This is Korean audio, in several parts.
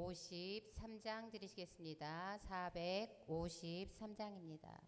453장 드리시겠습니다. 453장입니다.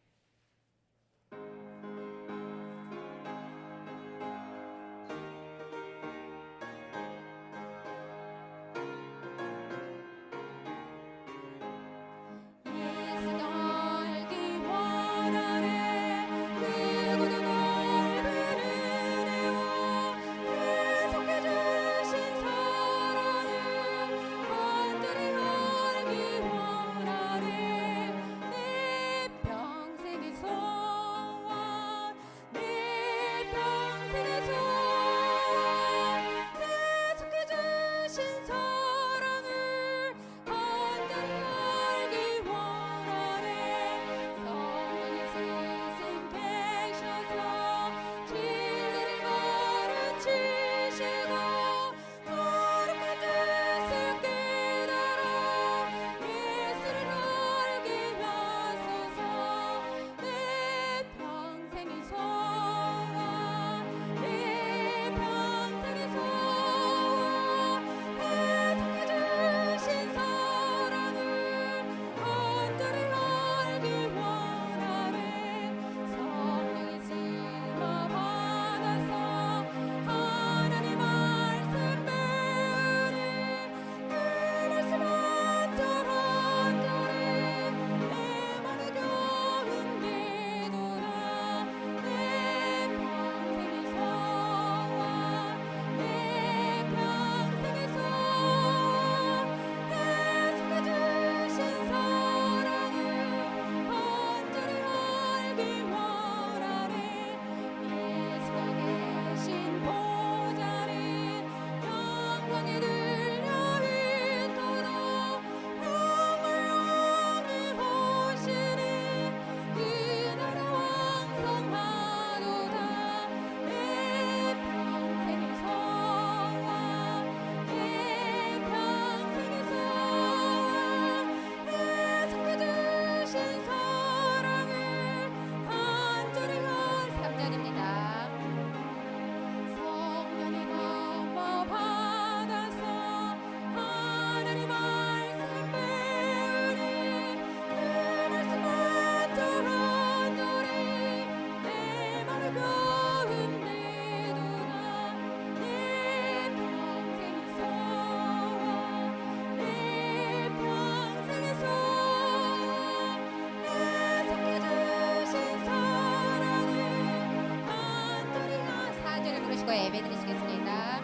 예배 드리시겠습니다.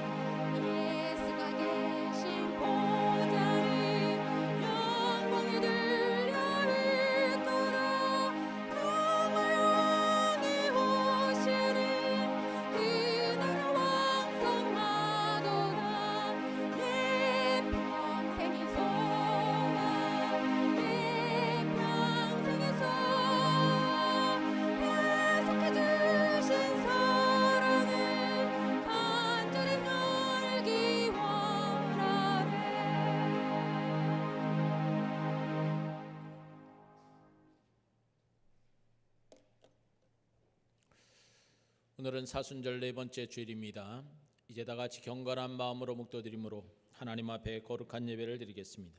예수가 계신 보좌리 영광이 들려 있도록 영원히 오시리 그 나라 왕성하도다 내 평생의 소원 내 평생의 소원 계속해 주신 사랑을 간절히 알기 원하네. 오늘은 사순절 네 번째 주일입니다. 이제 다 같이 경건한 마음으로 묵도드림으로 하나님 앞에 거룩한 예배를 드리겠습니다.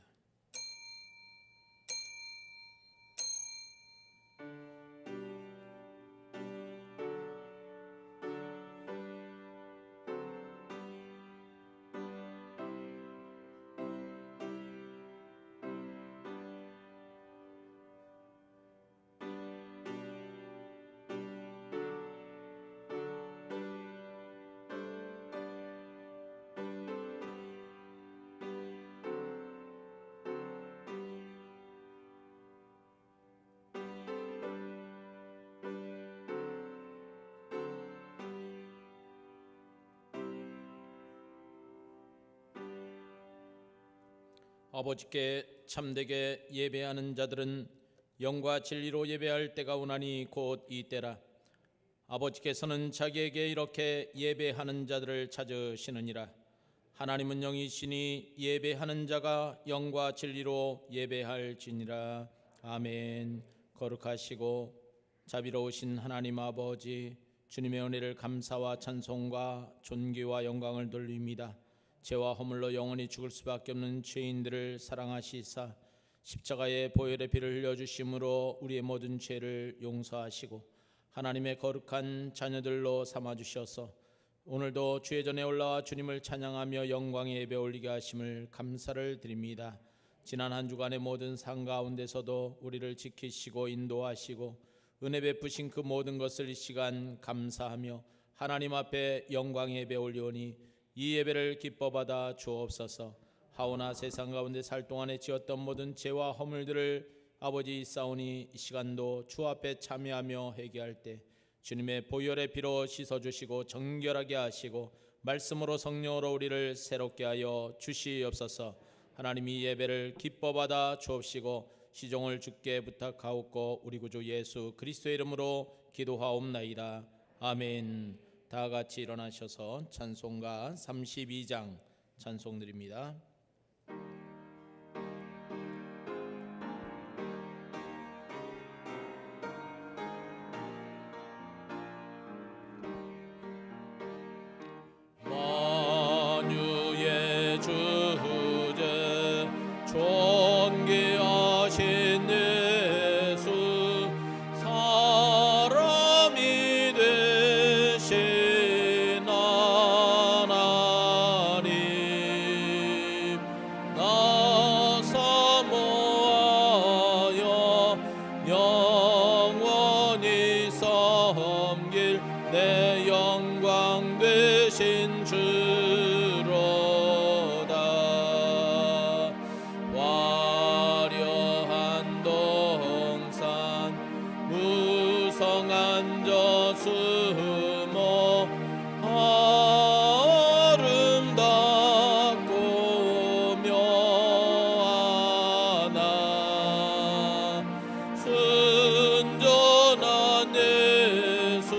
아버지께 참되게 예배하는 자들은 영과 진리로 예배할 때가 오나니 곧 이 때라. 아버지께서는 자기에게 이렇게 예배하는 자들을 찾으시느니라. 하나님은 영이시니 예배하는 자가 영과 진리로 예배할지니라. 아멘. 거룩하시고 자비로우신 하나님 아버지, 주님의 은혜를 감사와 찬송과 존귀와 영광을 돌립니다. 죄와 허물로 영원히 죽을 수밖에 없는 죄인들을 사랑하시사 십자가의 보혈의 피를 흘려주심으로 우리의 모든 죄를 용서하시고 하나님의 거룩한 자녀들로 삼아주셔서 오늘도 주의 전에 올라와 주님을 찬양하며 영광의 예배 올리게 하심을 감사를 드립니다. 지난 한 주간의 모든 상 가운데서도 우리를 지키시고 인도하시고 은혜 베푸신 그 모든 것을 이 시간 감사하며 하나님 앞에 영광의 예배 올리오니 이 예배를 기뻐 받아 주옵소서. 하오나 세상 가운데 살 동안에 지었던 모든 죄와 허물들을 아버지 있사오니 이 시간도 주 앞에 참여하며 회개할 때 주님의 보혈의 피로 씻어주시고 정결하게 하시고 말씀으로 성령으로 우리를 새롭게 하여 주시옵소서. 하나님 이 예배를 기뻐 받아 주옵시고 시종을 주께 부탁하옵고 우리 구주 예수 그리스도의 이름으로 기도하옵나이다. 아멘. 다 같이 일어나셔서 찬송가 32장 찬송 드립니다. 만유의 주제 존귀하신 예수 사람이 되신 하나님 나 사모하여 영원히 섬길 내 영광 되신 주로다. 화려한 동산 무성한 저수모 아름답고 묘하나 순전한 예수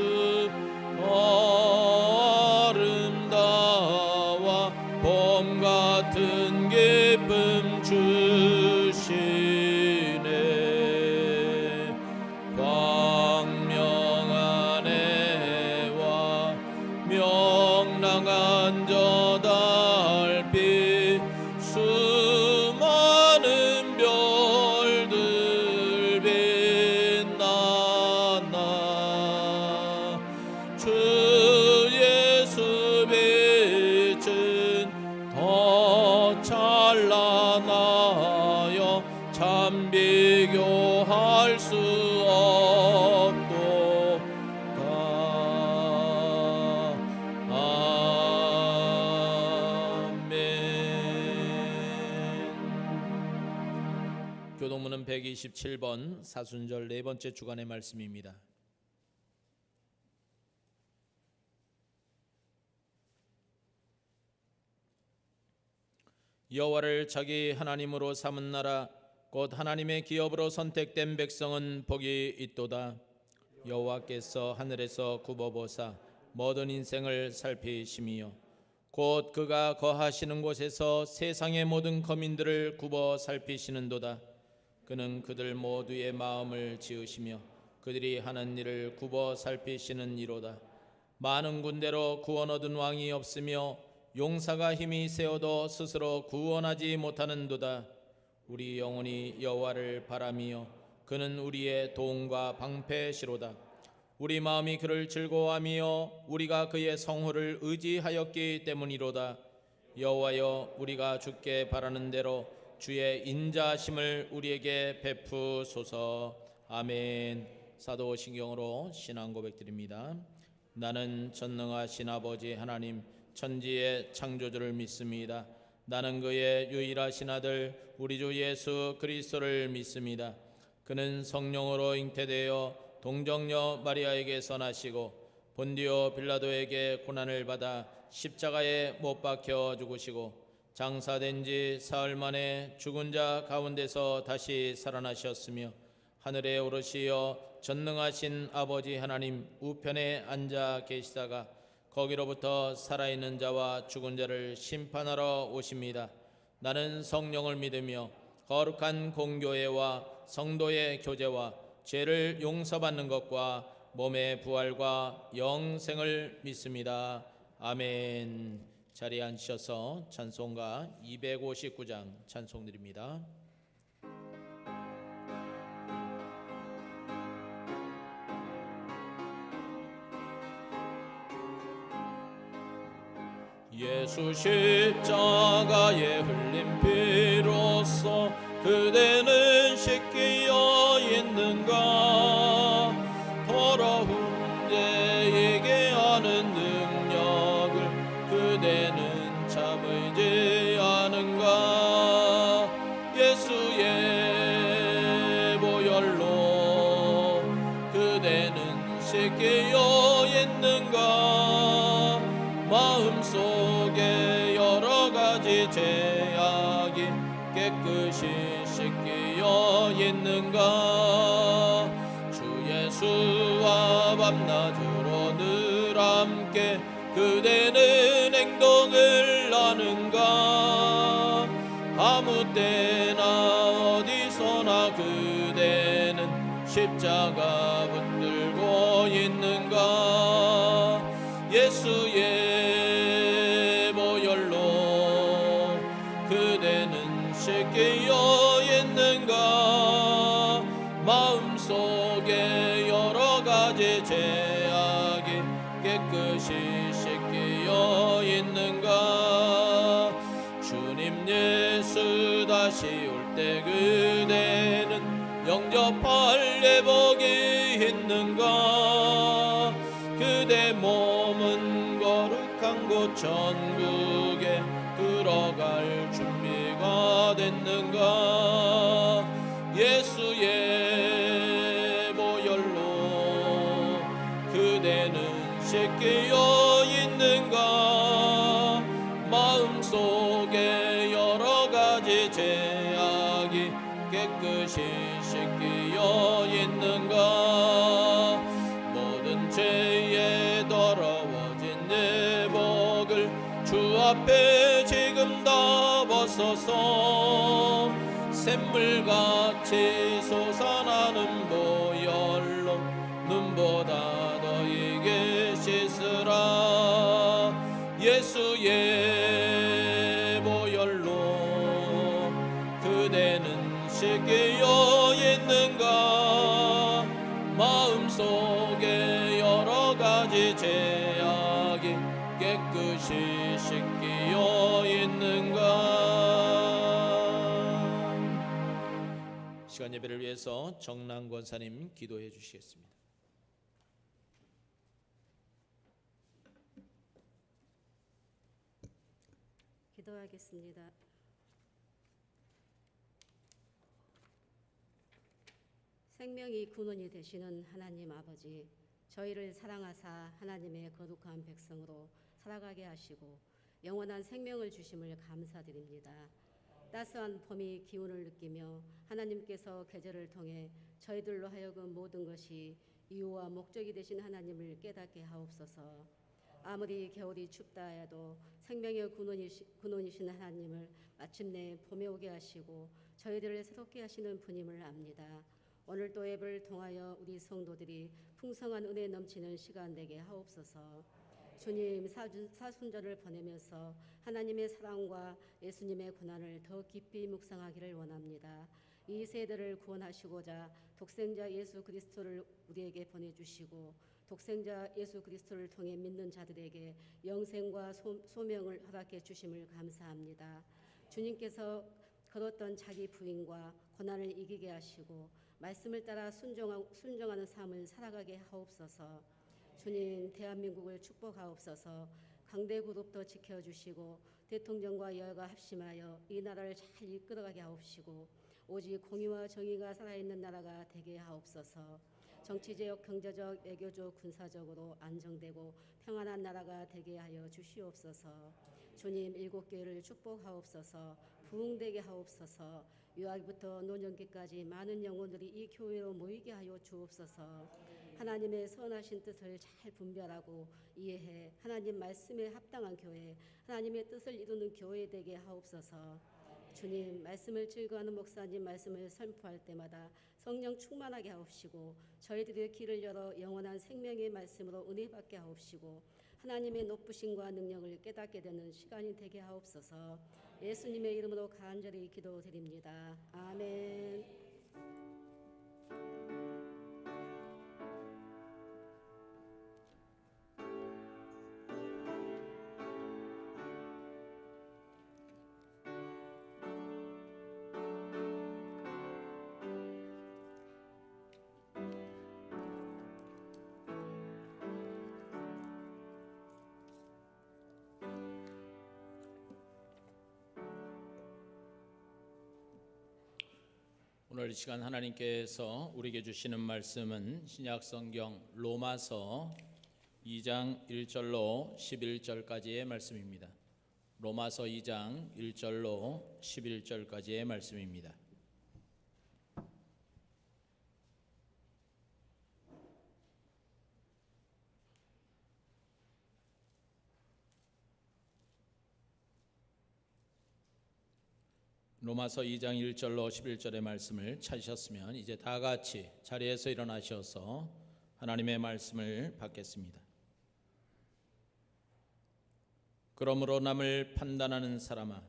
아름다워 봄 같은 기쁨 주시네. 광명한 해와 명랑한 저 달빛 수많은 별들 빛나나 주 예수 빛은 더 찬란하여 참 비교할 수 없도다. 아멘. 교동문은 127번 사순절 네 번째 주간의 말씀입니다. 여호와를 자기 하나님으로 삼은 나라 곧 하나님의 기업으로 선택된 백성은 복이 있도다. 여호와께서 하늘에서 굽어보사 모든 인생을 살피심이요 곧 그가 거하시는 곳에서 세상의 모든 거민들을 굽어 살피시는도다. 그는 그들 모두의 마음을 지으시며 그들이 하는 일을 굽어 살피시는 이로다. 많은 군대로 구원 얻은 왕이 없으며 용사가 힘이 세어도 스스로 구원하지 못하는도다. 우리 영혼이 여호와를 바라며 그는 우리의 도움과 방패시로다. 우리 마음이 그를 즐거워하며 우리가 그의 성호를 의지하였기 때문이로다. 여호와여 우리가 주께 바라는 대로 주의 인자하심을 우리에게 베푸소서. 아멘. 사도신경으로 신앙 고백드립니다. 나는 전능하신 아버지 하나님 천지의 창조주를 믿습니다. 나는 그의 유일하신 아들 우리 주 예수 그리스도를 믿습니다. 그는 성령으로 잉태되어 동정녀 마리아에게서 나시고 본디오 빌라도에게 고난을 받아 십자가에 못 박혀 죽으시고 장사된 지 사흘 만에 죽은 자 가운데서 다시 살아나셨으며 하늘에 오르시어 전능하신 아버지 하나님 우편에 앉아 계시다가 거기로부터 살아있는 자와 죽은 자를 심판하러 오십니다. 나는 성령을 믿으며 거룩한 공교회와 성도의 교제와 죄를 용서받는 것과 몸의 부활과 영생을 믿습니다. 아멘. 자리에 앉으셔서 찬송가 259장 찬송 드립니다. 예수 십자가에 흘린 피로써 그대는 씻기어 있는가? 더러운 죄에게 하는 능력을 그대는 참으지 않은가? 예수의 보혈로 그대는 씻기어 있는가? 마음속에 여러 가지 죄악이 깨끗이 씻기어 있는가? 주 예수와 밤낮으로 늘 함께 그대는 행동을 하는가? 아무 때나 어디서나 그대는 십자가 붙들고 있는가? 예수의 보혈로 그대는 씻기어 있는가? 마음속에 여러 가지 죄악이 깨끗이 씻기어 있는가? 주님 예수 다시 올 때 그대는 영접할 예복이 있는가? 그대 몸은 거룩한 곳 천국에 들어갈 준비가 됐는가? 예수의 보혈로 그대는 씻기어 있는가? 마음속에 여러 가지 죄악이 깨끗이 씻기어 있는가? 모든 죄에 더러워진 예복을 주 앞에 지금 다 벗어서 샘물같이 솟아나는 보혈로 눈보다 더 이게 씻으라. 예수의 보혈로 그대는 씻기어 있는가? 마음속에 여러 가지 죄악이 깨끗이 씻기어 있는가? 시간 예배를 위해서 정랑 권사님 기도해 주시겠습니다. 기도하겠습니다. 생명이 근원이 되시는 하나님 아버지, 저희를 사랑하사 하나님의 거룩한 백성으로 살아가게 하시고 영원한 생명을 주심을 감사드립니다. 따스한 봄이 기운을 느끼며 하나님께서 계절을 통해 저희들로 하여금 모든 것이 이유와 목적이 되신 하나님을 깨닫게 하옵소서. 아무리 겨울이 춥다 해도 생명의 근원이신 하나님을 마침내 봄에 오게 하시고 저희들을 새롭게 하시는 분임을 압니다. 오늘도 예배를 통하여 우리 성도들이 풍성한 은혜 넘치는 시간 되게 하옵소서. 주님 사순절을 보내면서 하나님의 사랑과 예수님의 고난을 더 깊이 묵상하기를 원합니다. 이 세대를 구원하시고자 독생자 예수 그리스도를 우리에게 보내주시고 독생자 예수 그리스도를 통해 믿는 자들에게 영생과 소명을 허락해 주심을 감사합니다. 주님께서 걸었던 자기 부인과 고난을 이기게 하시고 말씀을 따라 순종하는 삶을 살아가게 하옵소서. 주님, 대한민국을 축복하옵소서. 강대국도 지켜주시고 대통령과 여야가 합심하여 이 나라를 잘 이끌어가게 하옵시고 오직 공의와 정의가 살아있는 나라가 되게 하옵소서. 정치적, 경제적, 외교적, 군사적으로 안정되고 평안한 나라가 되게 하여 주시옵소서. 주님, 일곱교회를 축복하옵소서. 부흥되게 하옵소서. 유아기부터 노년기까지 많은 영혼들이 이 교회로 모이게 하여 주옵소서. 하나님의 선하신 뜻을 잘 분별하고 이해해 하나님 말씀에 합당한 교회, 하나님의 뜻을 이루는 교회 되게 하옵소서. 주님, 말씀을 즐거워하는 목사님 말씀을 선포할 때마다 성령 충만하게 하옵시고 저희들의 귀를 열어 영원한 생명의 말씀으로 은혜 받게 하옵시고 하나님의 높으심과 능력을 깨닫게 되는 시간이 되게 하옵소서. 예수님의 이름으로 간절히 기도드립니다. 아멘. 오늘 이 시간 하나님께서 우리에게 주시는 말씀은 신약성경 로마서 2장 1절로 11절까지의 말씀입니다. 로마서 2장 1절로 11절까지의 말씀입니다. 로마서 2장 1절로 11절의 말씀을 찾으셨으면 이제 다 같이 자리에서 일어나셔서 하나님의 말씀을 받겠습니다. 그러므로 남을 판단하는 사람아,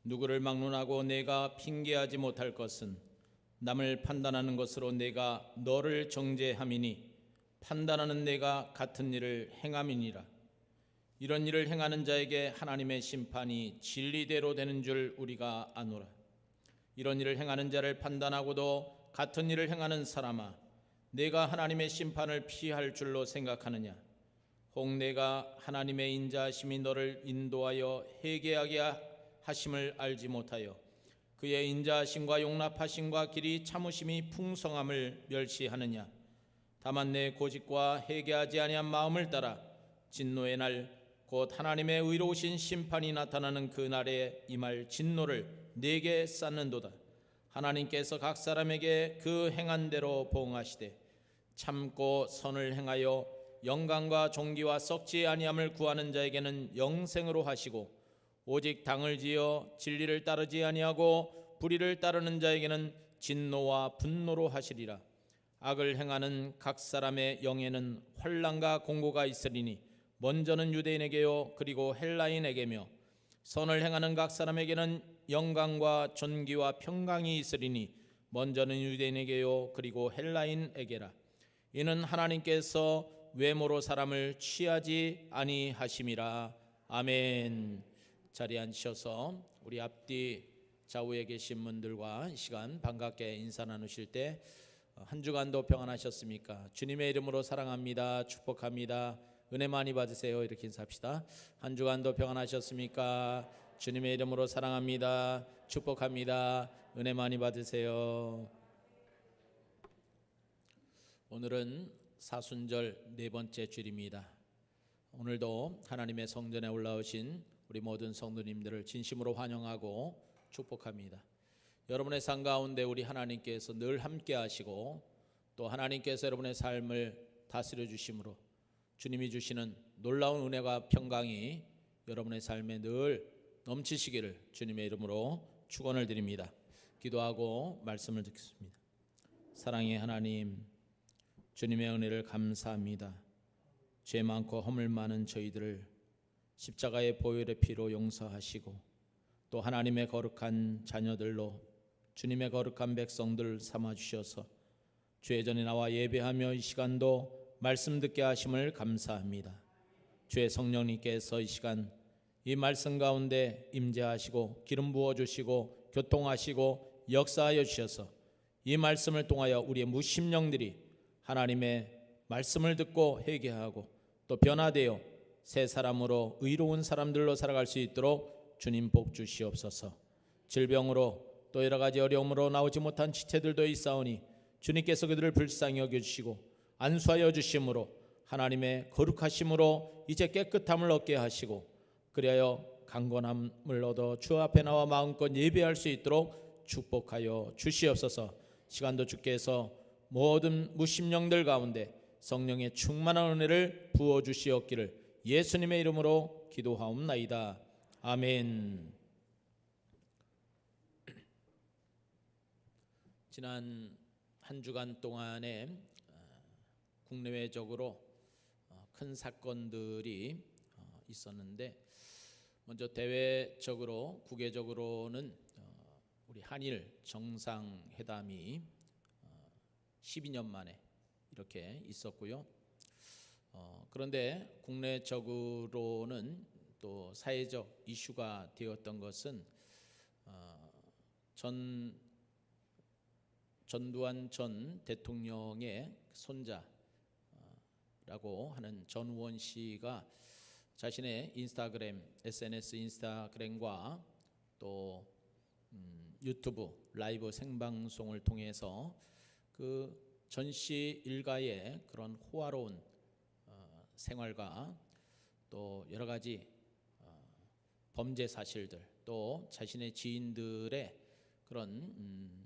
누구를 막론하고 내가 핑계하지 못할 것은 남을 판단하는 것으로 내가 너를 정죄함이니 판단하는 내가 같은 일을 행함이니라. 이런 일을 행하는 자에게 하나님의 심판이 진리대로 되는 줄 우리가 아노라. 이런 일을 행하는 자를 판단하고도 같은 일을 행하는 사람아, 내가 하나님의 심판을 피할 줄로 생각하느냐? 혹 내가 하나님의 인자하심이 너를 인도하여 회개하게 하심을 알지 못하여 그의 인자하심과 용납하심과 길이 참으심이 풍성함을 멸시하느냐? 다만 내 고집과 회개하지 아니한 마음을 따라 진노의 날 곧 하나님의 의로우신 심판이 나타나는 그 날에 임할 진노를 내게 쌓는도다. 하나님께서 각 사람에게 그 행한 대로 보응하시되 참고 선을 행하여 영광과 존귀와 썩지 아니함을 구하는 자에게는 영생으로 하시고 오직 당을 지어 진리를 따르지 아니하고 불의를 따르는 자에게는 진노와 분노로 하시리라. 악을 행하는 각 사람의 영에는 환난과 공고가 있으리니 먼저는 유대인에게요 그리고 헬라인에게며 선을 행하는 각 사람에게는 영광과 존귀와 평강이 있으리니 먼저는 유대인에게요 그리고 헬라인에게라. 이는 하나님께서 외모로 사람을 취하지 아니하심이라. 아멘. 자리에 앉으셔서 우리 앞뒤 좌우에 계신 분들과 이 시간 반갑게 인사 나누실 때 한 주간도 평안하셨습니까? 주님의 이름으로 사랑합니다. 축복합니다. 은혜 많이 받으세요. 이렇게 인사합시다. 한 주간도 평안하셨습니까? 주님의 이름으로 사랑합니다. 축복합니다. 은혜 많이 받으세요. 오늘은 사순절 네 번째 주일입니다. 오늘도 하나님의 성전에 올라오신 우리 모든 성도님들을 진심으로 환영하고 축복합니다. 여러분의 삶 가운데 우리 하나님께서 늘 함께 하시고 또 하나님께서 여러분의 삶을 다스려 주심으로 주님이 주시는 놀라운 은혜와 평강이 여러분의 삶에 늘 넘치시기를 주님의 이름으로 축원을 드립니다. 기도하고 말씀을 듣겠습니다. 사랑의 하나님, 주님의 은혜를 감사합니다. 죄 많고 허물 많은 저희들을 십자가의 보혈의 피로 용서하시고 또 하나님의 거룩한 자녀들로 주님의 거룩한 백성들 삼아주셔서 주의 전에 나와 예배하며 이 시간도 말씀 듣게 하심을 감사합니다. 주의 성령님께서 이 시간 이 말씀 가운데 임재하시고 기름 부어주시고 교통하시고 역사하여 주셔서 이 말씀을 통하여 우리의 무심령들이 하나님의 말씀을 듣고 회개하고 또 변화되어 새 사람으로 의로운 사람들로 살아갈 수 있도록 주님 복 주시옵소서. 질병으로 또 여러 가지 어려움으로 나오지 못한 지체들도 있사오니 주님께서 그들을 불쌍히 여겨주시고 안수하여 주심으로 하나님의 거룩하심으로 이제 깨끗함을 얻게 하시고 그리하여 강건함을 얻어 주 앞에 나와 마음껏 예배할 수 있도록 축복하여 주시옵소서. 시간도 주께서 모든 무심령들 가운데 성령의 충만한 은혜를 부어주시옵기를 예수님의 이름으로 기도하옵나이다. 아멘. 지난 한 주간 동안에 국내외적으로 큰 사건들이 있었는데, 먼저 대외적으로 국외적으로는 우리 한일 정상회담이 12년 만에 이렇게 있었고요. 그런데 국내적으로는 또 사회적 이슈가 되었던 것은 전두환 전 대통령의 손자라고 하는 전우원 씨가 자신의 SNS 인스타그램과 또 유튜브 라이브 생방송을 통해서 그 전 씨 일가의 그런 호화로운 생활과 또 여러 가지 범죄 사실들, 또 자신의 지인들의 그런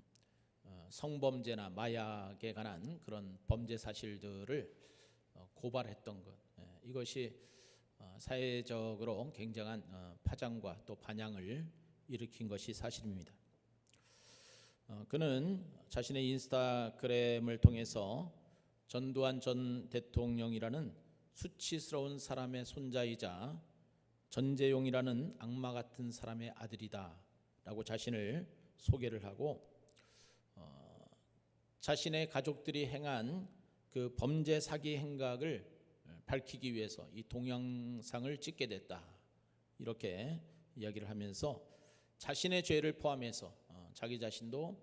성범죄나 마약에 관한 그런 범죄 사실들을 고발했던 것, 이것이 사회적으로 굉장한 파장과 또 반향을 일으킨 것이 사실입니다. 그는 자신의 인스타그램을 통해서 전두환 전 대통령이라는 수치스러운 사람의 손자이자 전재용이라는 악마 같은 사람의 아들이다 라고 자신을 소개를 하고, 자신의 가족들이 행한 그 범죄 사기 행각을 밝히기 위해서 이 동영상을 찍게 됐다, 이렇게 이야기를 하면서 자신의 죄를 포함해서 자기 자신도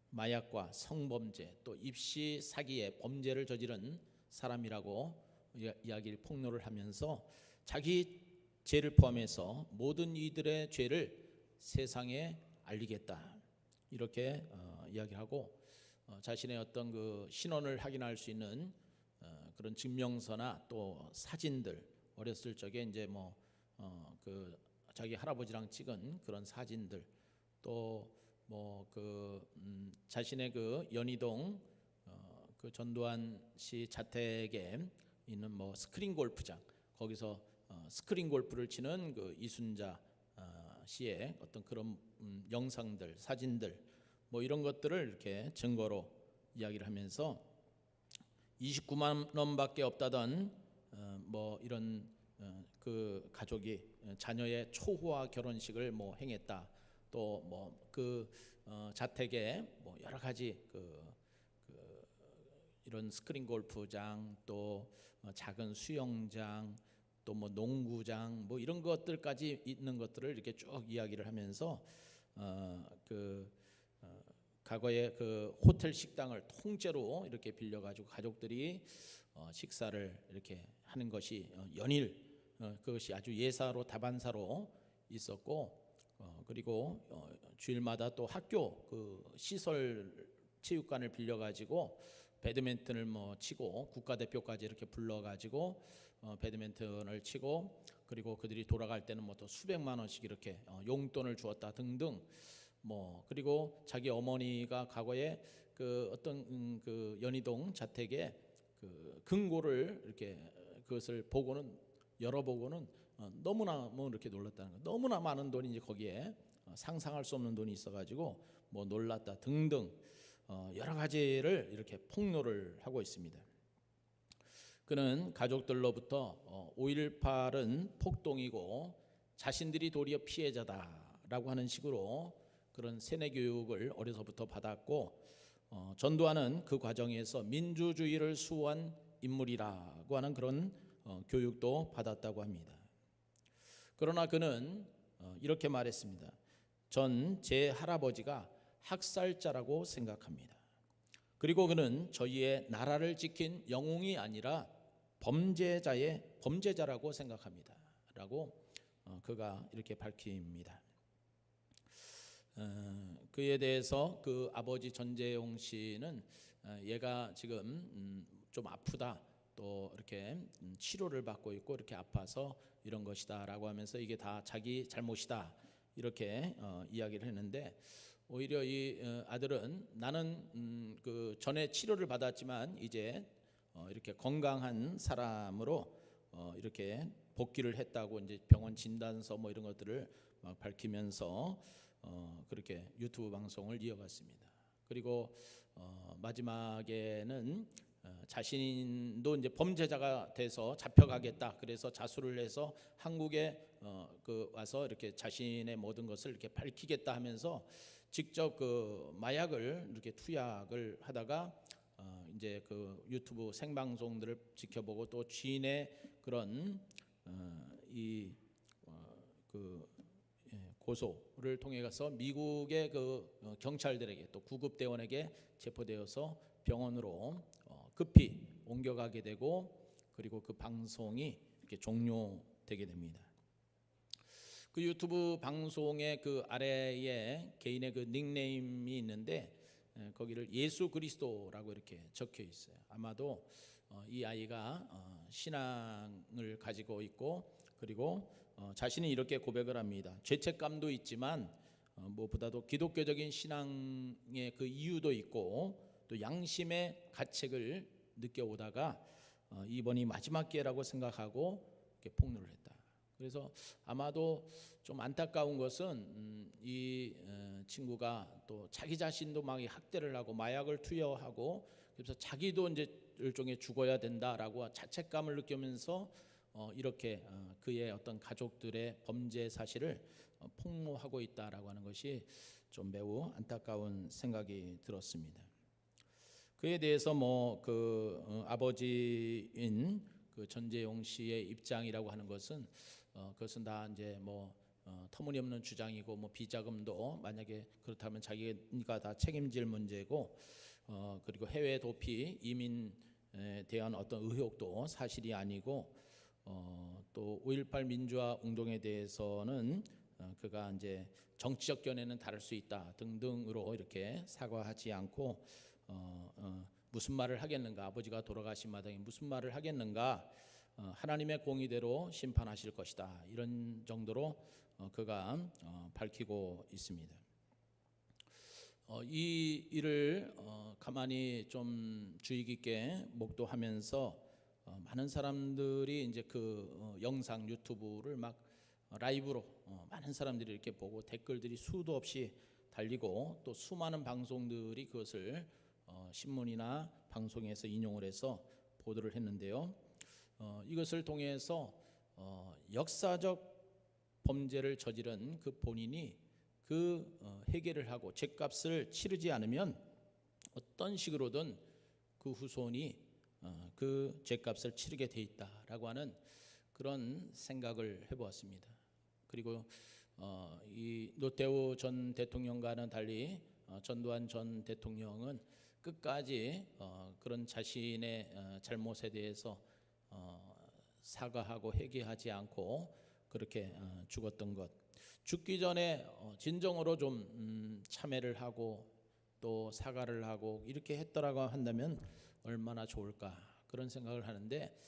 마약과 성범죄 또 입시 사기의 범죄를 저지른 사람이라고 이야기를 폭로를 하면서 자기 죄를 포함해서 모든 이들의 죄를 세상에 알리겠다, 이렇게 이야기하고, 자신의 어떤 그 신원을 확인할 수 있는 그런 증명서나 또 사진들, 어렸을 적에 이제 그 자기 할아버지랑 찍은 그런 사진들, 또 자신의 그 연희동 그 전두환 씨 자택에 있는 스크린 골프장, 거기서 스크린 골프를 치는 그 이순자 씨의 어떤 그런 영상들, 사진들, 이런 것들을 이렇게 증거로 이야기를 하면서 29만 원밖에 없다던 이런 그 가족이 자녀의 초호화 결혼식을 행했다, 또 그 자택에 여러 가지 이런 스크린 골프장, 또 작은 수영장, 또 농구장, 이런 것들까지 있는 것들을 이렇게 쭉 이야기를 하면서 과거에 그 호텔 식당을 통째로 이렇게 빌려가지고 가족들이 식사를 이렇게 하는 것이 연일 그것이 아주 예사로 다반사로 있었고, 그리고 주일마다 또 학교 그 시설 체육관을 빌려가지고 배드민턴을 치고 국가대표까지 이렇게 불러가지고 배드민턴을 치고, 그리고 그들이 돌아갈 때는 또 수백만 원씩 이렇게 용돈을 주었다 등등. 그리고 자기 어머니가 과거에 그 어떤 그 연희동 자택에 그 금고를 이렇게 그것을 보고는 열어보고는 너무나 이렇게 놀랐다는 거, 너무나 많은 돈이 이제 거기에 상상할 수 없는 돈이 있어가지고 놀랐다 등등 여러 가지를 이렇게 폭로를 하고 있습니다. 그는 가족들로부터 5.18은 폭동이고 자신들이 도리어 피해자다라고 하는 식으로 그런 세뇌 교육을 어려서부터 받았고, 전두환은 그 과정에서 민주주의를 수호한 인물이라고 하는 그런 교육도 받았다고 합니다. 그러나 그는 이렇게 말했습니다. 전 제 할아버지가 학살자라고 생각합니다. 그리고 그는 저희의 나라를 지킨 영웅이 아니라 범죄자라고 생각합니다 라고 그가 이렇게 밝힙니다. 그에 대해서 그 아버지 전재용 씨는 얘가 지금 좀 아프다, 또 이렇게 치료를 받고 있고 이렇게 아파서 이런 것이다 라고 하면서 이게 다 자기 잘못이다, 이렇게 이야기를 했는데, 오히려 이 아들은 나는 그 전에 치료를 받았지만 이제 이렇게 건강한 사람으로 이렇게 복귀를 했다고 이제 병원 진단서 이런 것들을 막 밝히면서 그렇게 유튜브 방송을 이어갔습니다. 그리고 마지막에는 자신도 이제 범죄자가 돼서 잡혀가겠다. 그래서 자수를 해서 한국에 와서 이렇게 자신의 모든 것을 이렇게 밝히겠다 하면서 직접 그 마약을 이렇게 투약을 하다가 이제 그 유튜브 생방송들을 지켜보고 또 지인의 그런 고소를 통해 가서 미국의 그 경찰들에게 또 구급대원에게 체포되어서 병원으로 급히 옮겨가게 되고 그리고 그 방송이 이렇게 종료되게 됩니다. 그 유튜브 방송의 그 아래에 개인의 그 닉네임이 있는데 거기를 예수 그리스도라고 이렇게 적혀 있어요. 아마도 이 아이가 신앙을 가지고 있고 그리고 자신이 이렇게 고백을 합니다. 죄책감도 있지만 무엇보다도 기독교적인 신앙의 그 이유도 있고 또 양심의 가책을 느껴오다가 이번이 마지막 기회라고 생각하고 이렇게 폭로를 했다. 그래서 아마도 좀 안타까운 것은 이 친구가 또 자기 자신도 막 학대를 하고 마약을 투여하고 그래서 자기도 이제 일종의 죽어야 된다라고 자책감을 느끼면서 이렇게 그의 어떤 가족들의 범죄 사실을 폭로하고 있다라고 하는 것이 좀 매우 안타까운 생각이 들었습니다. 그에 대해서 그 아버지인 그 전재용 씨의 입장이라고 하는 것은 그것은 다 이제 터무니없는 주장이고 비자금도 만약에 그렇다면 자기가 다 책임질 문제고 그리고 해외 도피 이민에 대한 어떤 의혹도 사실이 아니고 또 5.18 민주화 운동에 대해서는 그가 이제 정치적 견해는 다를 수 있다 등등으로 이렇게 사과하지 않고 무슨 말을 하겠는가, 아버지가 돌아가신 마당에 무슨 말을 하겠는가, 하나님의 공의대로 심판하실 것이다, 이런 정도로 그가 밝히고 있습니다. 이 일을 가만히 좀 주의 깊게 목도하면서 많은 사람들이 이제 그 영상 유튜브를 막 라이브로 많은 사람들이 이렇게 보고 댓글들이 수도 없이 달리고 또 수많은 방송들이 그것을 신문이나 방송에서 인용을 해서 보도를 했는데요. 이것을 통해서 역사적 범죄를 저지른 그 본인이 그 해결을 하고 죄값을 치르지 않으면 어떤 식으로든 그 후손이 그 죄값을 치르게 돼 있다라고 하는 그런 생각을 해보았습니다. 그리고 이 노태우 전 대통령과는 달리 전두환 전 대통령은 끝까지 그런 자신의 잘못에 대해서 사과하고 회개하지 않고 그렇게 죽었던 것, 죽기 전에 진정으로 좀 참회를 하고 또 사과를 하고 이렇게 했더라고 한다면 얼마나 좋을까, 그런 생각을 하는데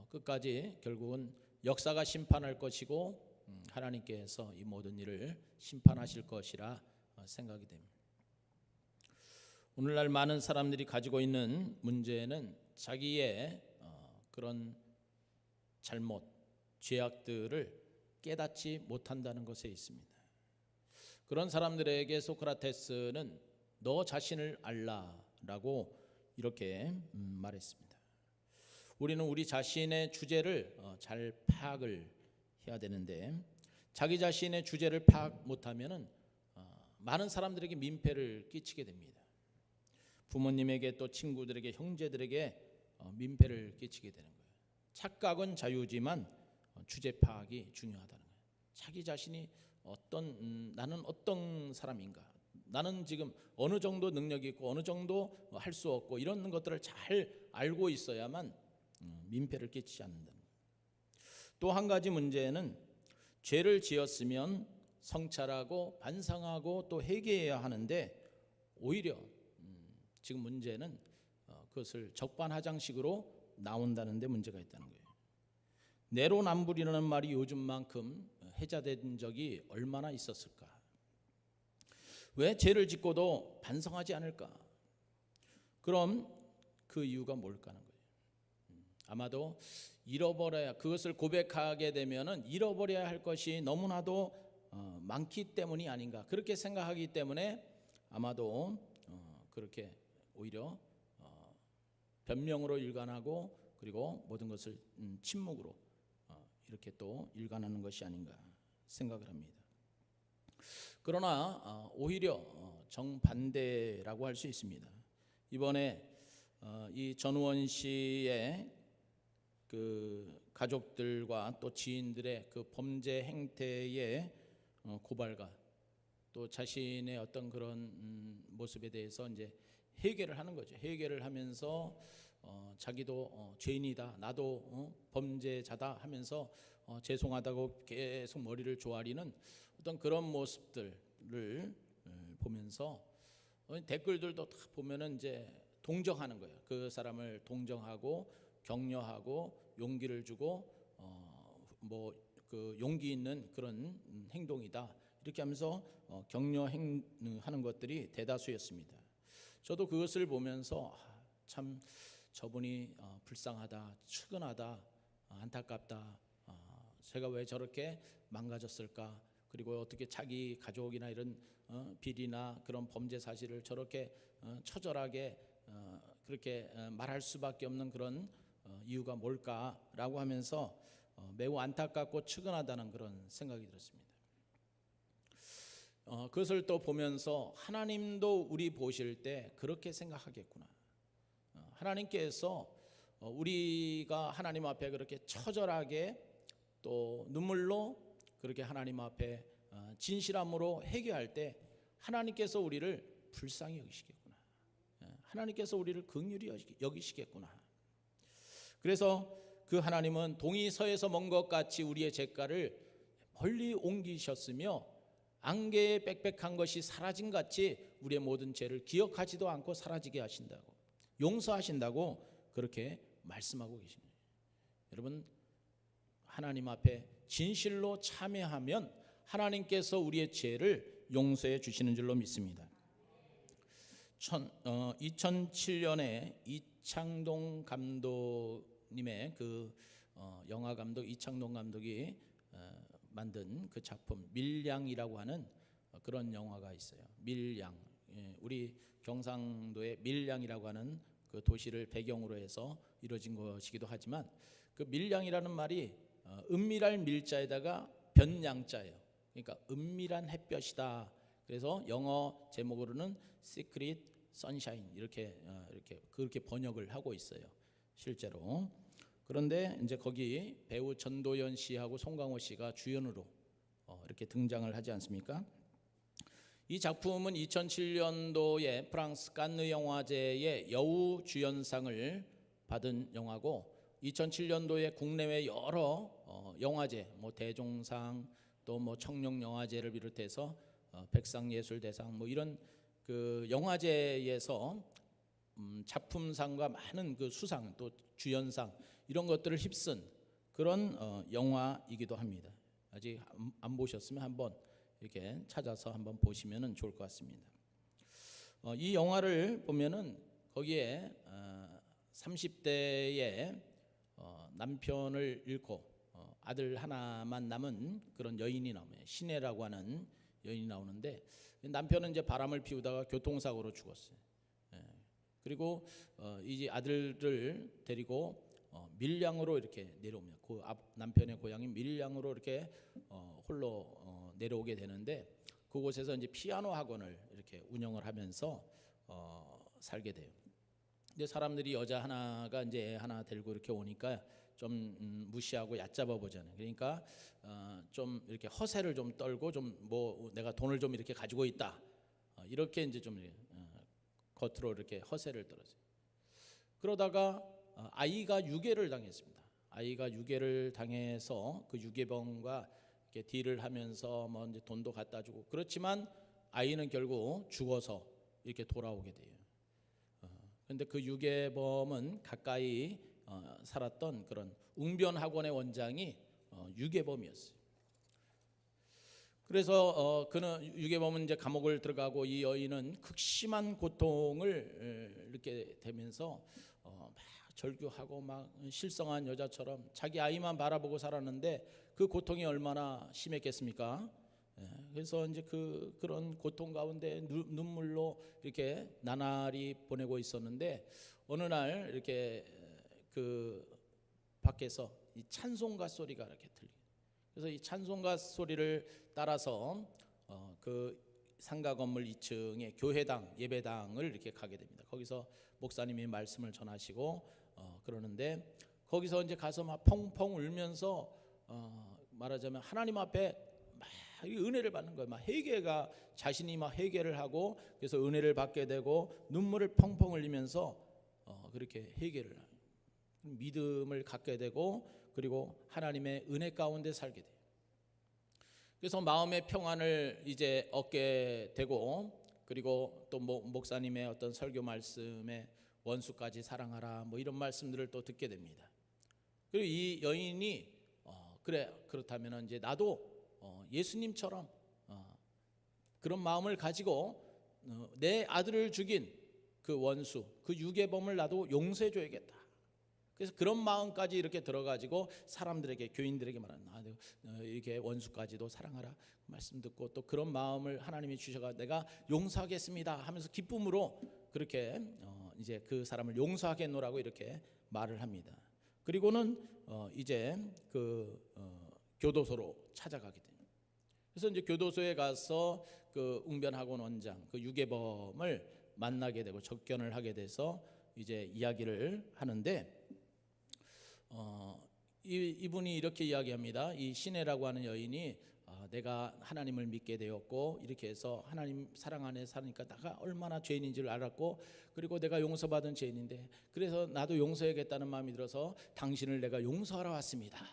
끝까지 결국은 역사가 심판할 것이고 하나님께서 이 모든 일을 심판하실 것이라 생각이 됩니다. 오늘날 많은 사람들이 가지고 있는 문제는 자기의 그런 잘못, 죄악들을 깨닫지 못한다는 것에 있습니다. 그런 사람들에게 소크라테스는 너 자신을 알라라고 이렇게 말했습니다. 우리는 우리 자신의 주제를 잘 파악을 해야 되는데 자기 자신의 주제를 파악 못하면은 많은 사람들에게 민폐를 끼치게 됩니다. 부모님에게 또 친구들에게 형제들에게 민폐를 끼치게 되는 거예요. 착각은 자유지만 주제 파악이 중요하다는 거예요. 자기 자신이 나는 어떤 사람인가, 나는 지금 어느 정도 능력이 있고 어느 정도 할 수 없고 이런 것들을 잘 알고 있어야만 민폐를 끼치지 않는다는 거예요. 또 한 가지 문제는 죄를 지었으면 성찰하고 반성하고 또 회개해야 하는데 오히려 지금 문제는 그것을 적반하장식으로 나온다는 데 문제가 있다는 거예요. 내로남불이라는 말이 요즘만큼 해자된 적이 얼마나 있었을까? 왜 죄를 짓고도 반성하지 않을까? 그럼 그 이유가 뭘까 하는 거예요. 아마도 그것을 고백하게 되면은 잃어버려야 할 것이 너무나도 많기 때문이 아닌가, 그렇게 생각하기 때문에 아마도 그렇게 오히려 변명으로 일관하고 그리고 모든 것을 침묵으로 이렇게 또 일관하는 것이 아닌가 생각을 합니다. 그러나 오히려 정반대라고 할 수 있습니다. 이번에 이 전우원 씨의 그 가족들과 또 지인들의 그 범죄 행태의 고발과 또 자신의 어떤 그런 모습에 대해서 이제 회개를 하는 거죠. 회개를 하면서 자기도 죄인이다, 나도 범죄자다 하면서 죄송하다고 계속 머리를 조아리는 어떤 그런 모습들을 보면서 댓글들도 다 보면은 이제 동정하는 거예요. 그 사람을 동정하고 격려하고 용기를 주고 뭐 그 용기 있는 그런 행동이다 이렇게 하면서 격려하는 것들이 대다수였습니다. 저도 그것을 보면서 참 저분이 불쌍하다, 측은하다, 안타깝다. 제가 왜 저렇게 망가졌을까? 그리고 어떻게 자기 가족이나 이런 비리나 그런 범죄 사실을 저렇게 처절하게 그렇게 말할 수밖에 없는 그런 이유가 뭘까라고 하면서 매우 안타깝고 측은하다는 그런 생각이 들었습니다. 그것을 또 보면서 하나님도 우리 보실 때 그렇게 생각하겠구나. 하나님께서 우리가 하나님 앞에 그렇게 처절하게 또 눈물로 그렇게 하나님 앞에 진실함으로 회개할 때 하나님께서 우리를 불쌍히 여기시겠구나. 하나님께서 우리를 긍휼히 여기시겠구나. 그래서 그 하나님은 동이 서에서 먼 것 같이 우리의 죄가를 멀리 옮기셨으며 안개에 빽빽한 것이 사라진 같이 우리의 모든 죄를 기억하지도 않고 사라지게 하신다고, 용서하신다고 그렇게 말씀하고 계십니다. 여러분, 하나님 앞에 진실로 참회하면 하나님께서 우리의 죄를 용서해 주시는 줄로 믿습니다. 2007년에 이창동 감독님의 그 영화 감독 이창동 감독이 만든 그 작품 밀양이라고 하는 그런 영화가 있어요. 밀양, 우리 경상도의 밀양이라고 하는 그 도시를 배경으로 해서 이루어진 것이기도 하지만 그 밀양이라는 말이 은밀할 밀자에다가 변양자예요. 그러니까 은밀한 햇볕이다. 그래서 영어 제목으로는 Secret Sunshine 이렇게 그렇게 번역을 하고 있어요. 실제로. 그런데 이제 거기 배우 전도연 씨하고 송강호 씨가 주연으로 이렇게 등장을 하지 않습니까? 이 작품은 2007년도에 프랑스 칸느 영화제의 여우 주연상을 받은 영화고 2007년도에 국내외 여러 영화제, 뭐 대종상 또 뭐 청룡 영화제를 비롯해서 백상예술대상 뭐 이런 그 영화제에서 작품상과 많은 그 수상 또 주연상 이런 것들을 휩쓴 그런 영화이기도 합니다. 아직 안 보셨으면 한번 이렇게 찾아서 한번 보시면은 좋을 것 같습니다. 이 영화를 보면은 거기에 30대의 남편을 잃고 아들 하나만 남은 그런 여인이 나와요. 신혜라고 하는 여인이 나오는데 남편은 이제 바람을 피우다가 교통사고로 죽었어요. 그리고 이제 아들을 데리고 밀양으로 이렇게 내려옵니다. 그 남편의 고향인 밀양으로 이렇게 홀로 내려오게 되는데 그곳에서 이제 피아노 학원을 이렇게 운영을 하면서 살게 돼요. 근데 사람들이 여자 하나가 이제 애 하나 데리고 이렇게 오니까 좀 무시하고 얕잡아 보잖아요. 그러니까 좀 이렇게 허세를 좀 떨고 좀 뭐 내가 돈을 좀 이렇게 가지고 있다 이렇게 이제 좀 겉으로 이렇게 허세를 떨었어요. 그러다가 아이가 유괴를 당했습니다. 아이가 유괴를 당해서 그 유괴범과 이렇게 딜을 하면서 뭐 이제 돈도 갖다 주고 그렇지만 아이는 결국 죽어서 이렇게 돌아오게 돼요. 그런데 그 유괴범은 가까이 살았던 그런 웅변학원의 원장이 유괴범이었어요. 그래서 그는 유괴범은 이제 감옥을 들어가고 이 여인은 극심한 고통을 이렇게 되면서 막 절규하고 막 실성한 여자처럼 자기 아이만 바라보고 살았는데 그 고통이 얼마나 심했겠습니까? 그래서 이제 그런 고통 가운데 눈물로 이렇게 나날이 보내고 있었는데 어느 날 이렇게 그 밖에서 이 찬송가 소리가 이렇게 들리고, 그래서 이 찬송가 소리를 따라서 그 상가 건물 2층에 교회당 예배당을 이렇게 가게 됩니다. 거기서 목사님이 말씀을 전하시고 그러는데 거기서 이제 가서 막 펑펑 울면서 말하자면 하나님 앞에 막 은혜를 받는 거예요. 막 회개가 자신이 막 회개를 하고 그래서 은혜를 받게 되고 눈물을 펑펑 흘리면서 그렇게 회개를 믿음을 갖게 되고 그리고 하나님의 은혜 가운데 살게 돼요. 그래서 마음의 평안을 이제 얻게 되고 그리고 또 목사님의 어떤 설교 말씀에 원수까지 사랑하라 뭐 이런 말씀들을 또 듣게 됩니다. 그리고 이 여인이 그렇다면 이제 나도 예수님처럼 그런 마음을 가지고 내 아들을 죽인 그 원수, 그 유괴범을 나도 용서해 줘야겠다. 그래서 그런 마음까지 이렇게 들어가지고 사람들에게, 교인들에게 말하는 이렇게 원수까지도 사랑하라 말씀 듣고 또 그런 마음을 하나님이 주셔가 내가 용서하겠습니다 하면서 기쁨으로 그렇게 이제 그 사람을 용서하겠노라고 이렇게 말을 합니다. 그리고는 이제 그 교도소로 찾아가게 됩니다. 그래서 이제 교도소에 가서 그 웅변학원 원장, 그 유괴범을 만나게 되고 접견을 하게 돼서 이제 이야기를 하는데 이분이 이렇게 이야기합니다. 이 시내라고 하는 여인이 내가 하나님을 믿게 되었고 이렇게 해서 하나님 사랑 안에 사니까 내가 얼마나 죄인인지를 알았고 그리고 내가 용서받은 죄인인데 그래서 나도 용서해야겠다는 마음이 들어서 당신을 내가 용서하러 왔습니다.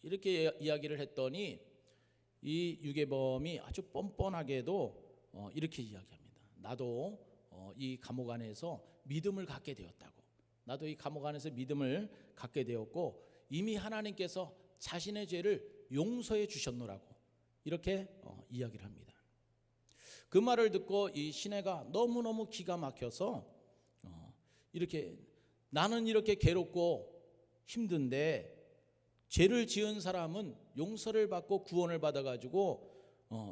이렇게 이야기를 했더니 이 유괴범이 아주 뻔뻔하게도 이렇게 이야기합니다. 나도 이 감옥 안에서 믿음을 갖게 되었다고. 나도 이 감옥 안에서 믿음을 갖게 되었고 이미 하나님께서 자신의 죄를 용서해 주셨노라고 이렇게 이야기를 합니다. 그 말을 듣고 이 시내가 너무너무 기가 막혀서 이렇게 나는 이렇게 괴롭고 힘든데 죄를 지은 사람은 용서를 받고 구원을 받아가지고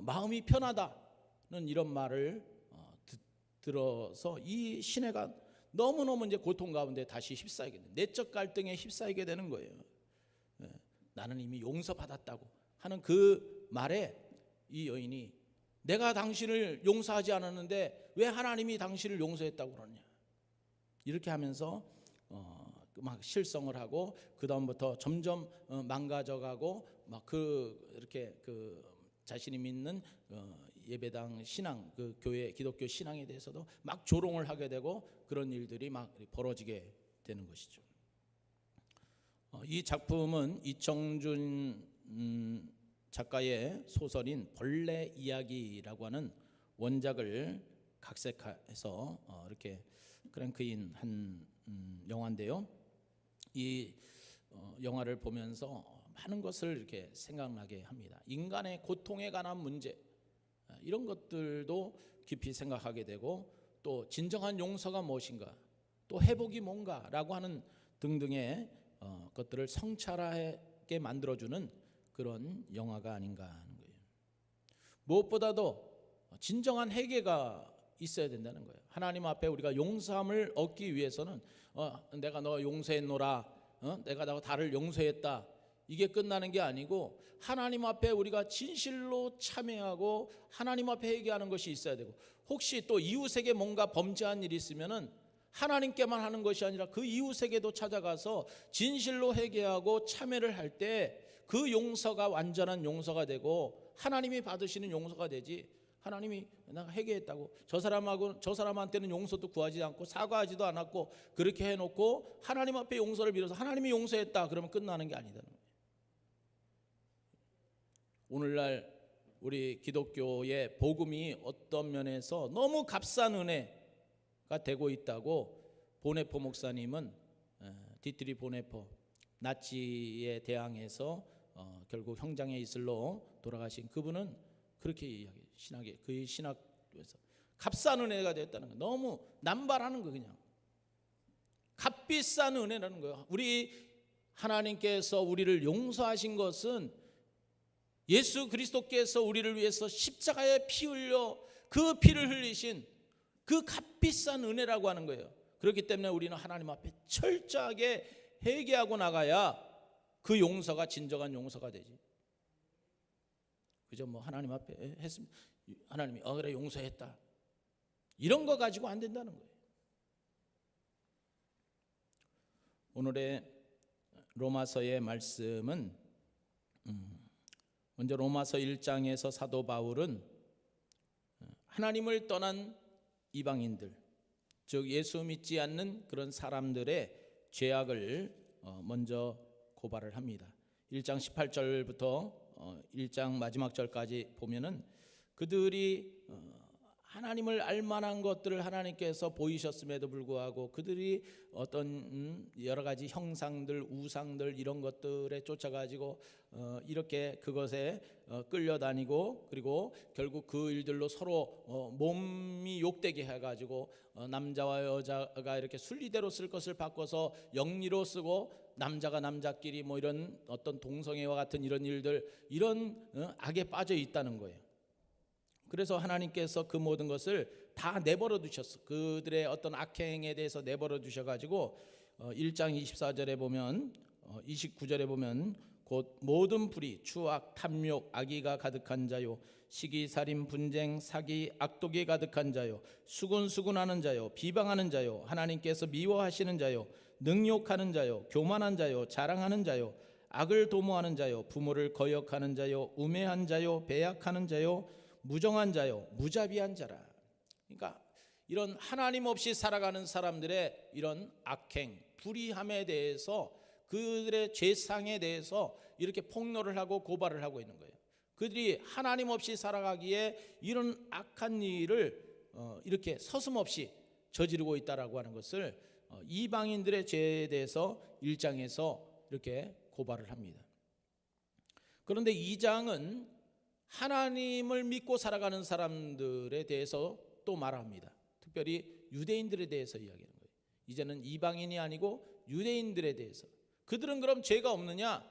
마음이 편하다는 이런 말을 들어서 이 시내가 너무너무 이제 고통 가운데 다시 휩싸이게 되는, 내적 갈등에 휩싸이게 되는 거예요. 나는 이미 용서받았다고 하는 그 말에 이 여인이 내가 당신을 용서하지 않았는데 왜 하나님이 당신을 용서했다고 그러냐 이렇게 하면서 막 실성을 하고 그 다음부터 점점 망가져가고 막 이렇게 자신이 믿는 예배당 신앙, 그 교회 기독교 신앙에 대해서도 막 조롱을 하게 되고 그런 일들이 막 벌어지게 되는 것이죠. 이 작품은 이청준 작가의 소설인 벌레 이야기라고 하는 원작을 각색해서 이렇게 크랭크인 한 영화인데요. 이 영화를 보면서 많은 것을 이렇게 생각나게 합니다. 인간의 고통에 관한 문제 이런 것들도 깊이 생각하게 되고 또 진정한 용서가 무엇인가 또 회복이 뭔가라고 하는 등등의 것들을 성찰하게 만들어주는 그런 영화가 아닌가 하는 거예요. 무엇보다도 진정한 회개가 있어야 된다는 거예요. 하나님 앞에 우리가 용서함을 얻기 위해서는 내가 너 용서했노라, 내가 다를 용서했다, 이게 끝나는 게 아니고 하나님 앞에 우리가 진실로 참회하고 하나님 앞에 회개하는 것이 있어야 되고 혹시 또 이웃에게 뭔가 범죄한 일이 있으면은 하나님께만 하는 것이 아니라 그 이웃에게도 찾아가서 진실로 회개하고 참회를 할 때 그 용서가 완전한 용서가 되고 하나님이 받으시는 용서가 되지, 하나님이 내가 회개했다고 저 사람한테는 용서도 구하지 않고 사과하지도 않았고 그렇게 해놓고 하나님 앞에 용서를 빌어서 하나님이 용서했다 그러면 끝나는 게 아니다는 거예요. 오늘날 우리 기독교의 복음이 어떤 면에서 너무 값싼 은혜가 되고 있다고 보네포 목사님은, 디트리 보네포, 나치에 대항해서 결국 형장에 이슬로 돌아가신 그분은 그렇게 이야기해요. 신학에 그의 신학에서 값싼 은혜가 되었다는 거, 너무 남발하는 거, 그냥 값비싼 은혜라는 거예요. 우리 하나님께서 우리를 용서하신 것은 예수 그리스도께서 우리를 위해서 십자가에 피 흘려 그 피를 흘리신 그 값비싼 은혜라고 하는 거예요. 그렇기 때문에 우리는 하나님 앞에 철저하게 회개하고 나가야 그 용서가 진정한 용서가 되지. 그죠? 뭐 하나님 앞에 했습니다. 하나님이 그래 용서했다. 이런 거 가지고 안 된다는 거예요. 오늘의 로마서의 말씀은 먼저 로마서 1장에서 사도 바울은 하나님을 떠난 이방인들, 즉 예수 믿지 않는 그런 사람들의 죄악을 먼저 고발을 합니다. 1장 18절부터 1장 마지막 절까지 보면은 그들이 하나님을 알만한 것들을 하나님께서 보이셨음에도 불구하고 그들이 어떤 여러 가지 형상들, 우상들 이런 것들에 쫓아가지고 이렇게 그것에 끌려다니고 그리고 결국 그 일들로 서로 몸이 욕되게 해가지고 남자와 여자가 이렇게 순리대로 쓸 것을 바꿔서 영리로 쓰고 남자가 남자끼리 뭐 이런 어떤 동성애와 같은 이런 일들, 이런 악에 빠져 있다는 거예요. 그래서 하나님께서 그 모든 것을 다 내버려 두셨어. 그들의 어떤 악행에 대해서 내버려 두셔가지고 1장 24절에 보면 29절에 보면 곧 모든 불의, 추악, 탐욕, 악의가 가득한 자요, 시기, 살인, 분쟁, 사기, 악독이 가득한 자요, 수군수군하는 자요, 비방하는 자요, 하나님께서 미워하시는 자요, 능욕하는 자요, 교만한 자요, 자랑하는 자요, 악을 도모하는 자요, 부모를 거역하는 자요, 우매한 자요, 배약하는 자요, 무정한 자요, 무자비한 자라. 그러니까 이런 하나님 없이 살아가는 사람들의 이런 악행, 불의함에 대해서, 그들의 죄상에 대해서 이렇게 폭로를 하고 고발을 하고 있는 거예요. 그들이 하나님 없이 살아가기에 이런 악한 일을 이렇게 서슴없이 저지르고 있다라고 하는 것을 이방인들의 죄에 대해서 1장에서 이렇게 고발을 합니다. 그런데 2장은 하나님을 믿고 살아가는 사람들에 대해서 또 말합니다. 특별히 유대인들에 대해서 이야기하는 거예요. 이제는 이방인이 아니고 유대인들에 대해서. 그들은 그럼 죄가 없느냐?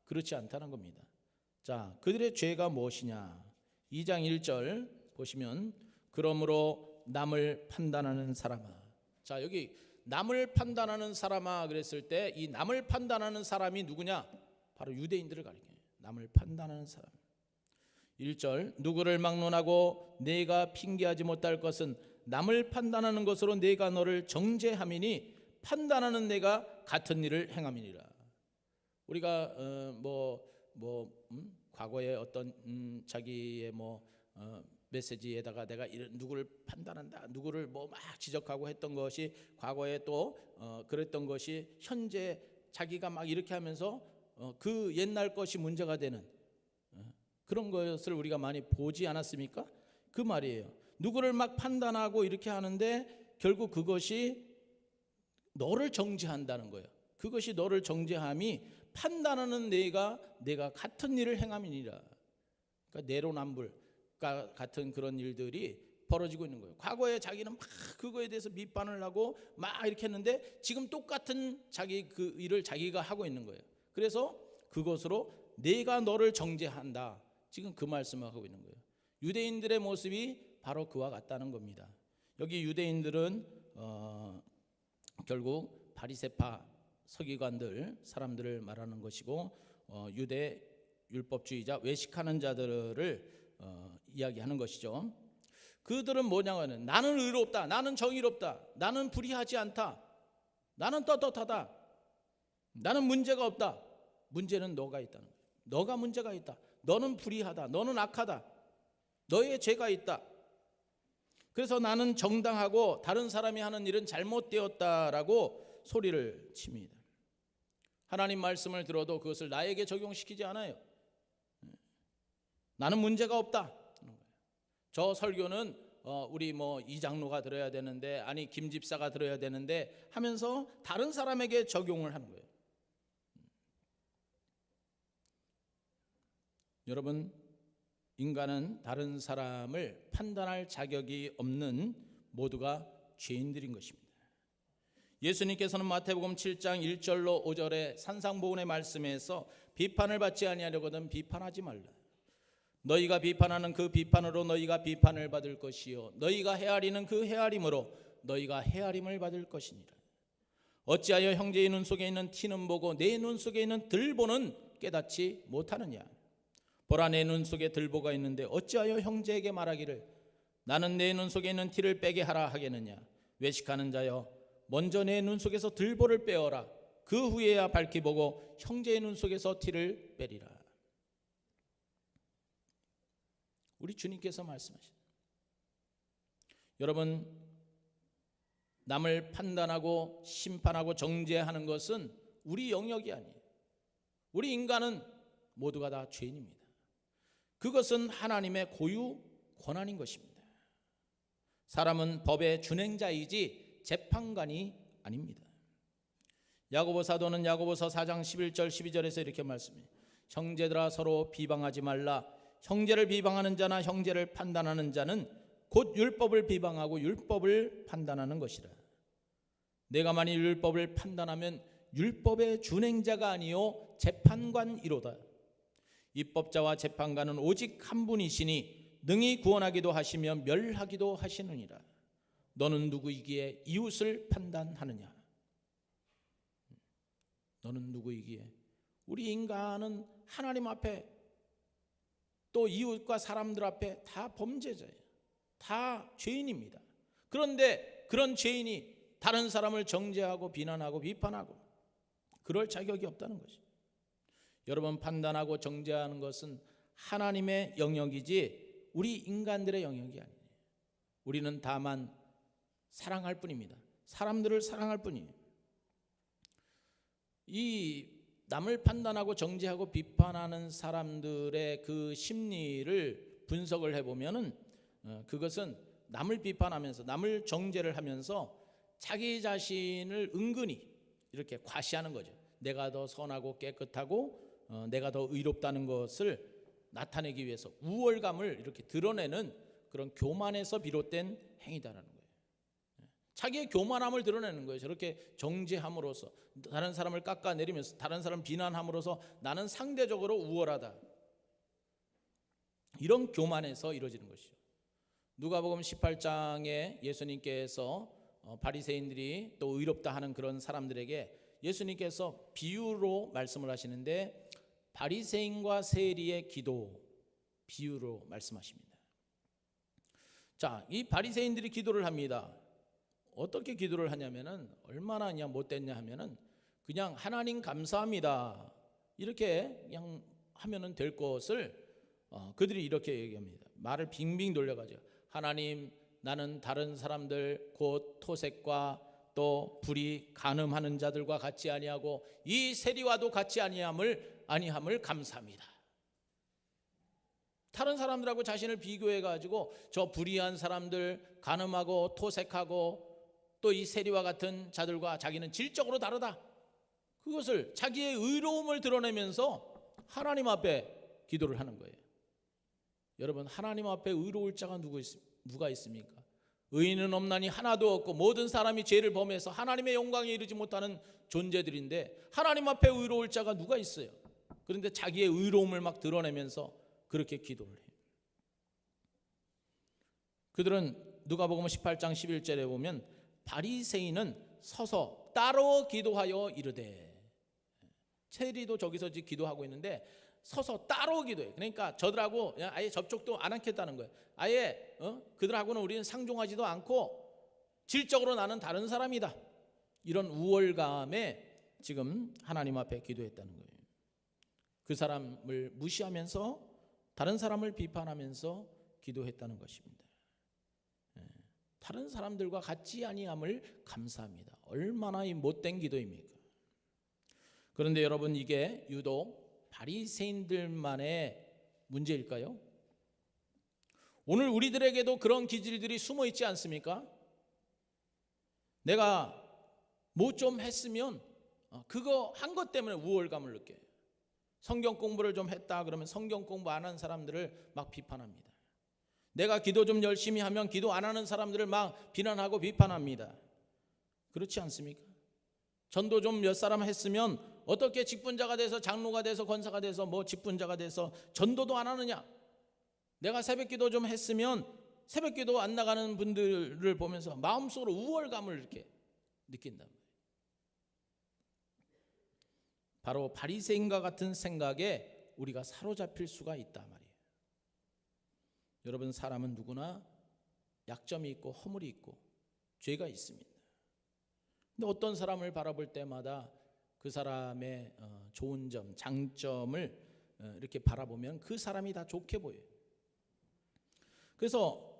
그렇지 않다는 겁니다. 자, 그들의 죄가 무엇이냐? 2장 1절 보시면 그러므로 남을 판단하는 사람아. 자, 여기 남을 판단하는 사람아 그랬을 때 이 남을 판단하는 사람이 누구냐? 바로 유대인들을 가리켜요. 남을 판단하는 사람. 1절 누구를 막론하고 내가 핑계하지 못할 것은 남을 판단하는 것으로 내가 너를 정죄함이니 판단하는 내가 같은 일을 행함이니라. 우리가 과거에 어떤 자기의 메시지에다가 내가 누구를 판단한다, 누구를 막 지적하고 했던 것이 과거에 또 그랬던 것이 현재 자기가 막 이렇게 하면서 그 옛날 것이 문제가 되는 그런 것을 우리가 많이 보지 않았습니까? 그 말이에요. 누구를 막 판단하고 이렇게 하는데 결국 그것이 너를 정죄한다는 거예요. 그것이 너를 정죄함이 판단하는 내가 같은 일을 행함이니라. 그러니까 내로남불 같은 그런 일들이 벌어지고 있는 거예요. 과거에 자기는 막 그거에 대해서 비판을 하고 막 이렇게 했는데 지금 똑같은 자기 그 일을 자기가 하고 있는 거예요. 그래서 그것으로 내가 너를 정죄한다. 지금 그 말씀을 하고 있는 거예요. 유대인들의 모습이 바로 그와 같다는 겁니다. 여기 유대인들은 결국 바리새파 서기관들 사람들을 말하는 것이고 유대 율법주의자 외식하는 자들을 이야기하는 것이죠. 그들은 뭐냐면 나는 의롭다, 나는 정의롭다, 나는 불의하지 않다, 나는 떳떳하다, 나는 문제가 없다. 문제는 너가 있다는 거예요. 너가 문제가 있다. 너는 불의하다, 너는 악하다, 너의 죄가 있다. 그래서 나는 정당하고 다른 사람이 하는 일은 잘못되었다라고 소리를 칩니다. 하나님 말씀을 들어도 그것을 나에게 적용시키지 않아요. 나는 문제가 없다. 저 설교는 우리 이장로가 들어야 되는데, 아니 김 집사가 들어야 되는데 하면서 다른 사람에게 적용을 하는 거예요. 여러분, 인간은 다른 사람을 판단할 자격이 없는 모두가 죄인들인 것입니다. 예수님께서는 마태복음 7장 1절로 5절의 산상보훈의 말씀에서 비판을 받지 아니하려거든 비판하지 말라. 너희가 비판하는 그 비판으로 너희가 비판을 받을 것이요 너희가 헤아리는 그 헤아림으로 너희가 헤아림을 받을 것이니라. 어찌하여 형제의 눈 속에 있는 티는 보고 내 눈 속에 있는 들보는 깨닫지 못하느냐. 보라, 내 눈 속에 들보가 있는데 어찌하여 형제에게 말하기를 나는 내 눈 속에 있는 티를 빼게 하라 하겠느냐. 외식하는 자여, 먼저 내 눈 속에서 들보를 빼어라. 그 후에야 밝히 보고 형제의 눈 속에서 티를 빼리라. 우리 주님께서 말씀하십니다. 여러분, 남을 판단하고 심판하고 정죄하는 것은 우리 영역이 아니에요. 우리 인간은 모두가 다 죄인입니다. 그것은 하나님의 고유 권한인 것입니다. 사람은 법의 준행자이지 재판관이 아닙니다. 야고보 사도는 야고보서 4장 11절 12절에서 이렇게 말씀해요. 형제들아, 서로 비방하지 말라. 형제를 비방하는 자나 형제를 판단하는 자는 곧 율법을 비방하고 율법을 판단하는 것이라. 내가 만일 율법을 판단하면 율법의 준행자가 아니요 재판관이로다. 입법자와 재판관은 오직 한 분이시니 능히 구원하기도 하시며 멸하기도 하시느니라. 너는 누구이기에 이웃을 판단하느냐. 너는 누구이기에. 우리 인간은 하나님 앞에 또 이웃과 사람들 앞에 다 범죄자예요. 다 죄인입니다. 그런데 그런 죄인이 다른 사람을 정죄하고 비난하고 비판하고 그럴 자격이 없다는 것이죠. 여러분, 판단하고 정죄하는 것은 하나님의 영역이지 우리 인간들의 영역이 아니에요. 우리는 다만 사랑할 뿐입니다. 사람들을 사랑할 뿐이에요. 이 남을 판단하고 정죄하고 비판하는 사람들의 그 심리를 분석을 해보면은 그것은 남을 비판하면서 남을 정죄를 하면서 자기 자신을 은근히 이렇게 과시하는 거죠. 내가 더 선하고 깨끗하고 내가 더 의롭다는 것을 나타내기 위해서 우월감을 이렇게 드러내는 그런 교만에서 비롯된 행위다라는 거예요. 자기의 교만함을 드러내는 거예요. 저렇게 정죄함으로써 다른 사람을 깎아내리면서 다른 사람 비난함으로써 나는 상대적으로 우월하다. 이런 교만에서 이루어지는 것이죠. 누가복음 18장에 예수님께서 바리새인들이 또 의롭다 하는 그런 사람들에게 예수님께서 비유로 말씀을 하시는데 바리새인과 세리의 기도 비유로 말씀하십니다. 자, 이 바리새인들이 기도를 합니다. 어떻게 기도를 하냐면은 얼마나 그냥 못됐냐 하면은 그냥 하나님 감사합니다 이렇게 그냥 하면은 될 것을 그들이 이렇게 얘기합니다. 말을 빙빙 돌려가지고 하나님, 나는 다른 사람들 곧 토색과 또 불이 간음하는 자들과 같이 아니하고 이 세리와도 같이 아니함을 감사합니다. 다른 사람들하고 자신을 비교해 가지고 저 불의한 사람들, 간음하고 토색하고 또 이 세리와 같은 자들과 자기는 질적으로 다르다. 그것을 자기의 의로움을 드러내면서 하나님 앞에 기도를 하는 거예요. 여러분, 하나님 앞에 의로울 자가 누가 있습니까? 의인은 없나니 하나도 없고 모든 사람이 죄를 범해서 하나님의 영광에 이르지 못하는 존재들인데 하나님 앞에 의로울 자가 누가 있어요? 그런데 자기의 의로움을 막 드러내면서 그렇게 기도를 해요. 그들은 누가복음 18장 11절에 보면 바리새인은 서서 따로 기도하여 이르되, 세리도 저기서 기도하고 있는데 서서 따로 기도해. 그러니까 저들하고 아예 접촉도 안 하겠다는 거예요. 아예 그들하고는 우리는 상종하지도 않고 질적으로 나는 다른 사람이다. 이런 우월감에 지금 하나님 앞에 기도했다는 거예요. 그 사람을 무시하면서 다른 사람을 비판하면서 기도했다는 것입니다. 다른 사람들과 같지 아니함을 감사합니다. 얼마나 이 못된 기도입니까? 그런데 여러분, 이게 유독 바리새인들만의 문제일까요? 오늘 우리들에게도 그런 기질들이 숨어 있지 않습니까? 내가 뭐 좀 했으면 그거 한 것 때문에 우월감을 느껴요. 성경 공부를 좀 했다 그러면 성경 공부 안 한 사람들을 막 비판합니다. 내가 기도 좀 열심히 하면 기도 안 하는 사람들을 막 비난하고 비판합니다. 그렇지 않습니까? 전도 좀 몇 사람 했으면 어떻게 직분자가 돼서 장로가 돼서 권사가 돼서 뭐 직분자가 돼서 전도도 안 하느냐? 내가 새벽기도 좀 했으면 새벽기도 안 나가는 분들을 보면서 마음속으로 우월감을 이렇게 느낀단 말이에요. 바로 바리새인과 같은 생각에 우리가 사로잡힐 수가 있단 말이에요. 여러분, 사람은 누구나 약점이 있고 허물이 있고 죄가 있습니다. 근데 어떤 사람을 바라볼 때마다 그 사람의 좋은 점, 장점을 이렇게 바라보면 그 사람이 다 좋게 보여요.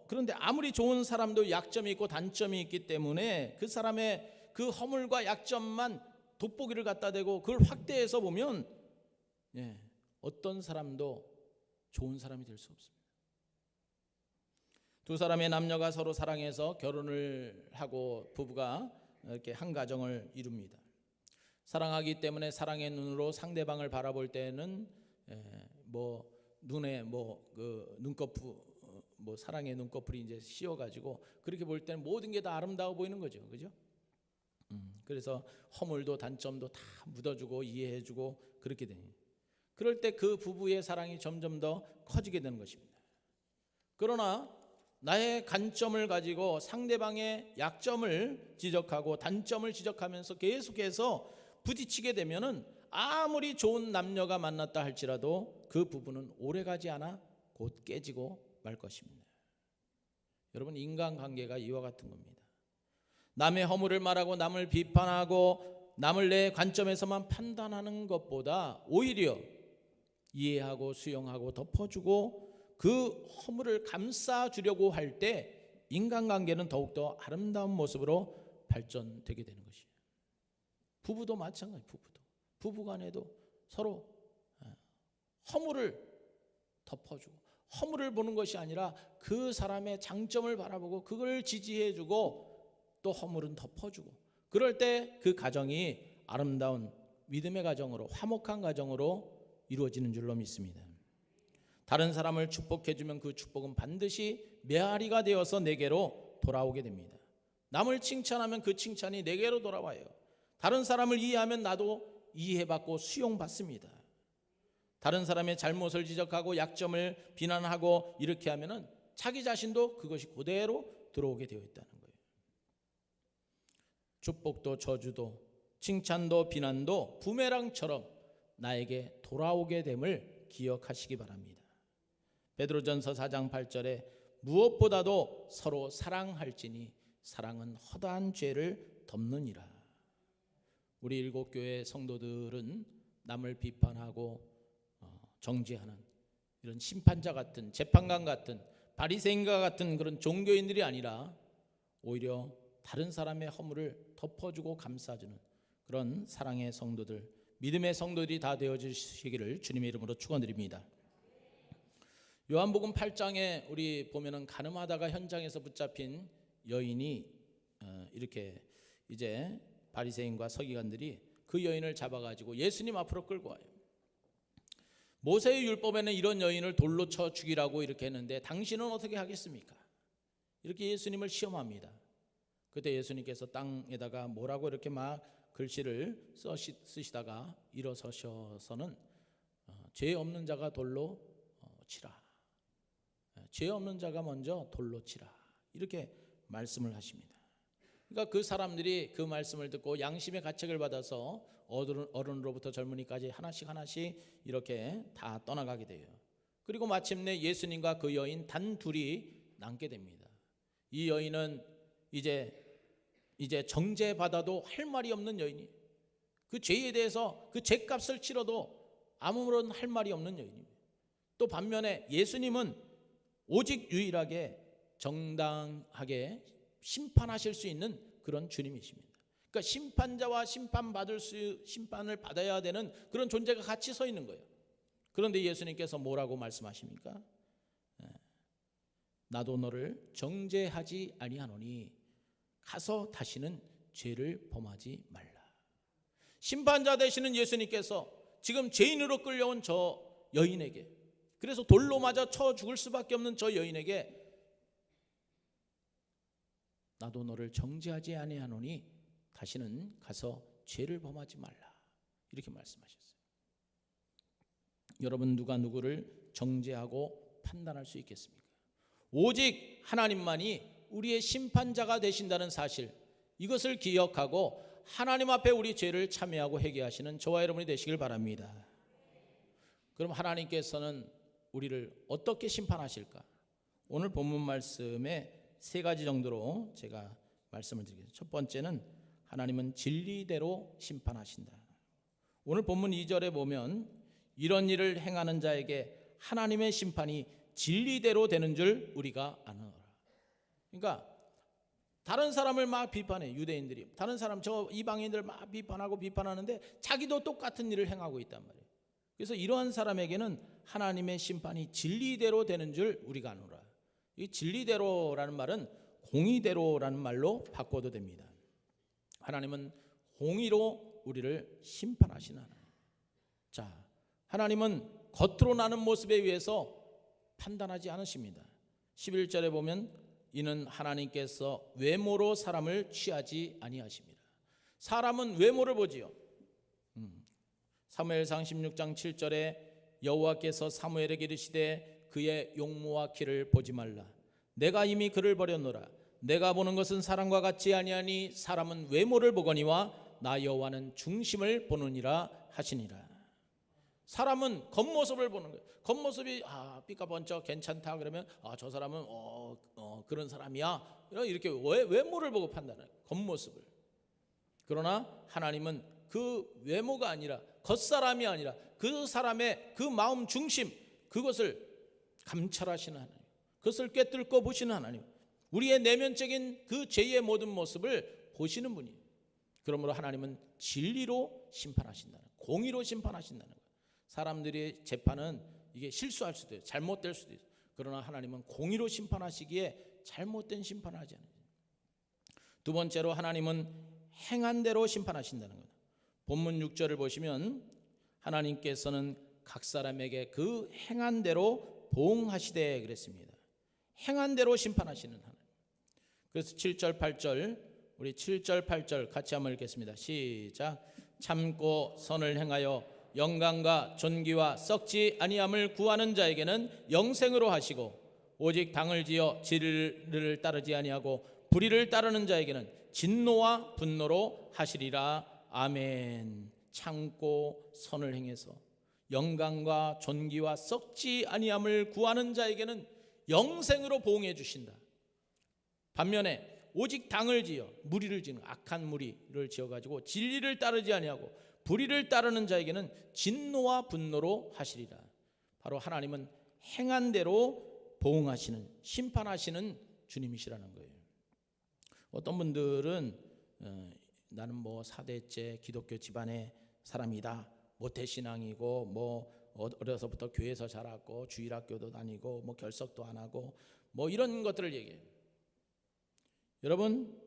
그런데 아무리 좋은 사람도 약점이 있고 단점이 있기 때문에 그 사람의 그 허물과 약점만 돋보기를 갖다 대고 그걸 확대해서 보면 어떤 사람도 좋은 사람이 될 수 없습니다. 두 사람의 남녀가 서로 사랑해서 결혼을 하고 부부가 이렇게 한 가정을 이룹니다. 사랑하기 때문에 사랑의 눈으로 상대방을 바라볼 때는 눈에 눈꺼풀 사랑의 눈꺼풀이 이제 씌어가지고 그렇게 볼 때는 모든 게 다 아름다워 보이는 거죠, 그죠? 그래서 허물도 단점도 다 묻어주고 이해해주고 그렇게 돼요. 그럴 때 그 부부의 사랑이 점점 더 커지게 되는 것입니다. 그러나 나의 간점을 가지고 상대방의 약점을 지적하고 단점을 지적하면서 계속해서 부딪히게 되면은 아무리 좋은 남녀가 만났다 할지라도 그 부부는 오래가지 않아 곧 깨지고 말 것입니다. 여러분, 인간관계가 이와 같은 겁니다. 남의 허물을 말하고 남을 비판하고 남을 내 관점에서만 판단하는 것보다 오히려 이해하고 수용하고 덮어주고 그 허물을 감싸주려고 할 때 인간관계는 더욱더 아름다운 모습으로 발전되게 되는 것이에요. 부부도 마찬가지. 부부간에도 서로 허물을 덮어주고 허물을 보는 것이 아니라 그 사람의 장점을 바라보고 그걸 지지해주고 또 허물은 덮어주고 그럴 때 그 가정이 아름다운 믿음의 가정으로 화목한 가정으로 이루어지는 줄로 믿습니다. 다른 사람을 축복해주면 그 축복은 반드시 메아리가 되어서 내게로 돌아오게 됩니다. 남을 칭찬하면 그 칭찬이 내게로 돌아와요. 다른 사람을 이해하면 나도 이해받고 수용받습니다. 다른 사람의 잘못을 지적하고 약점을 비난하고 이렇게 하면은 자기 자신도 그것이 그대로 들어오게 되어 있다는 거예요. 축복도 저주도 칭찬도 비난도 부메랑처럼 나에게 돌아오게 됨을 기억하시기 바랍니다. 베드로전서 4장 8절에 무엇보다도 서로 사랑할지니 사랑은 허다한 죄를 덮느니라. 우리 일곱교회 성도들은 남을 비판하고 정죄하는 이런 심판자 같은 재판관 같은 바리새인과 같은 그런 종교인들이 아니라 오히려 다른 사람의 허물을 덮어주고 감싸주는 그런 사랑의 성도들, 믿음의 성도들이 다 되어주시기를 주님의 이름으로 축원드립니다. 요한복음 8장에 우리 보면은 가늠하다가 현장에서 붙잡힌 여인이 이렇게 이제 바리새인과 서기관들이 그 여인을 잡아가지고 예수님 앞으로 끌고 와요. 모세의 율법에는 이런 여인을 돌로 쳐 죽이라고 이렇게 했는데 당신은 어떻게 하겠습니까? 이렇게 예수님을 시험합니다. 그때 예수님께서 땅에다가 뭐라고 이렇게 막 글씨를 쓰시다가 일어서셔서는 죄 없는 자가 돌로 치라. 죄 없는 자가 먼저 돌로 치라. 이렇게 말씀을 하십니다. 그러니까 그 사람들이 그 말씀을 듣고 양심의 가책을 받아서 어른으로부터 젊은이까지 하나씩 이렇게 다 떠나가게 돼요. 그리고 마침내 예수님과 그 여인 단 둘이 남게 됩니다. 이 여인은 이제 정죄받아도 할 말이 없는 여인이, 그 죄에 대해서 그 죄값을 치러도 아무런 할 말이 없는 여인입니다. 또 반면에 예수님은 오직 유일하게 정당하게 심판하실 수 있는 그런 주님이십니다. 그러니까 심판자와 심판을 받아야 되는 그런 존재가 같이 서 있는 거예요. 그런데 예수님께서 뭐라고 말씀하십니까? 나도 너를 정죄하지 아니하노니 가서 다시는 죄를 범하지 말라. 심판자 되시는 예수님께서 지금 죄인으로 끌려온 저 여인에게, 그래서 돌로 맞아 쳐 죽을 수밖에 없는 저 여인에게 나도 너를 정죄하지 아니하노니 다시는 가서 죄를 범하지 말라. 이렇게 말씀하셨어요. 여러분, 누가 누구를 정죄하고 판단할 수 있겠습니까? 오직 하나님만이 우리의 심판자가 되신다는 사실, 이것을 기억하고 하나님 앞에 우리 죄를 참여하고 회개하시는 저와 여러분이 되시길 바랍니다. 그럼 하나님께서는 우리를 어떻게 심판하실까? 오늘 본문 말씀에 세 가지 정도로 제가 말씀을 드리겠습니다. 첫 번째는 하나님은 진리대로 심판하신다. 오늘 본문 2절에 보면 이런 일을 행하는 자에게 하나님의 심판이 진리대로 되는 줄 우리가 아노라. 그러니까 다른 사람을 막 비판해. 유대인들이 다른 사람, 저 이방인들 막 비판하고 비판하는데 자기도 똑같은 일을 행하고 있단 말이에요. 그래서 이러한 사람에게는 하나님의 심판이 진리대로 되는 줄 우리가 아노라. 이 진리대로라는 말은 공의대로라는 말로 바꿔도 됩니다. 하나님은 공의로 우리를 심판하시는 하나님. 자, 하나님은 겉으로 나는 모습에 의해서 판단하지 않으십니다. 11절에 보면 이는 하나님께서 외모로 사람을 취하지 아니하십니다. 사람은 외모를 보지요. 사무엘상 16장 7절에 여호와께서 사무엘에게 이르시되 그의 용모와 키를 보지 말라. 내가 이미 그를 버렸노라. 내가 보는 것은 사람과 같지 아니하니 사람은 외모를 보거니와 나 여호와는 중심을 보느니라 하시니라. 사람은 겉모습을 보는 거예요. 겉모습이 삐까번쩍 괜찮다 그러면 저 사람은 그런 사람이야, 이렇게 외모를 보고 판단해요. 겉모습을. 그러나 하나님은 그 외모가 아니라, 겉사람이 아니라 그 사람의 그 마음 중심, 그것을 감찰하시는 하나님, 그것을 꿰뚫고 보시는 하나님, 우리의 내면적인 그 죄의 모든 모습을 보시는 분이에요. 그러므로 하나님은 진리로 심판하신다는, 공의로 심판하신다는 거예요. 사람들의 재판은 이게 실수할 수도 있어요. 잘못될 수도 있어요. 그러나 하나님은 공의로 심판하시기에 잘못된 심판을 하지 않아요. 두 번째로 하나님은 행한 대로 심판하신다는 거예요. 본문 6절을 보시면 하나님께서는 각 사람에게 그 행한 대로 보응하시되 그랬습니다. 행한 대로 심판하시는 하나님. 그래서 7절 8절, 우리 7절 8절 같이 한번 읽겠습니다. 시작. 참고 선을 행하여 영광과 존귀와 썩지 아니함을 구하는 자에게는 영생으로 하시고 오직 당을 지어 진리를 따르지 아니하고 불의를 따르는 자에게는 진노와 분노로 하시리라. 아멘. 참고 선을 행해서 영광과 존귀와 썩지 아니함을 구하는 자에게는 영생으로 보응해 주신다. 반면에 오직 당을 지어, 무리를 지는, 악한 무리를 지어가지고 진리를 따르지 아니하고 불의를 따르는 자에게는 진노와 분노로 하시리라. 바로 하나님은 행한 대로 보응하시는, 심판하시는 주님이시라는 거예요. 어떤 분들은 나는 뭐 4대째 기독교 집안의 사람이다, 모태신앙이고 뭐 어려서부터 교회에서 자랐고 주일학교도 다니고 뭐 결석도 안 하고 뭐 이런 것들을 얘기해요. 여러분,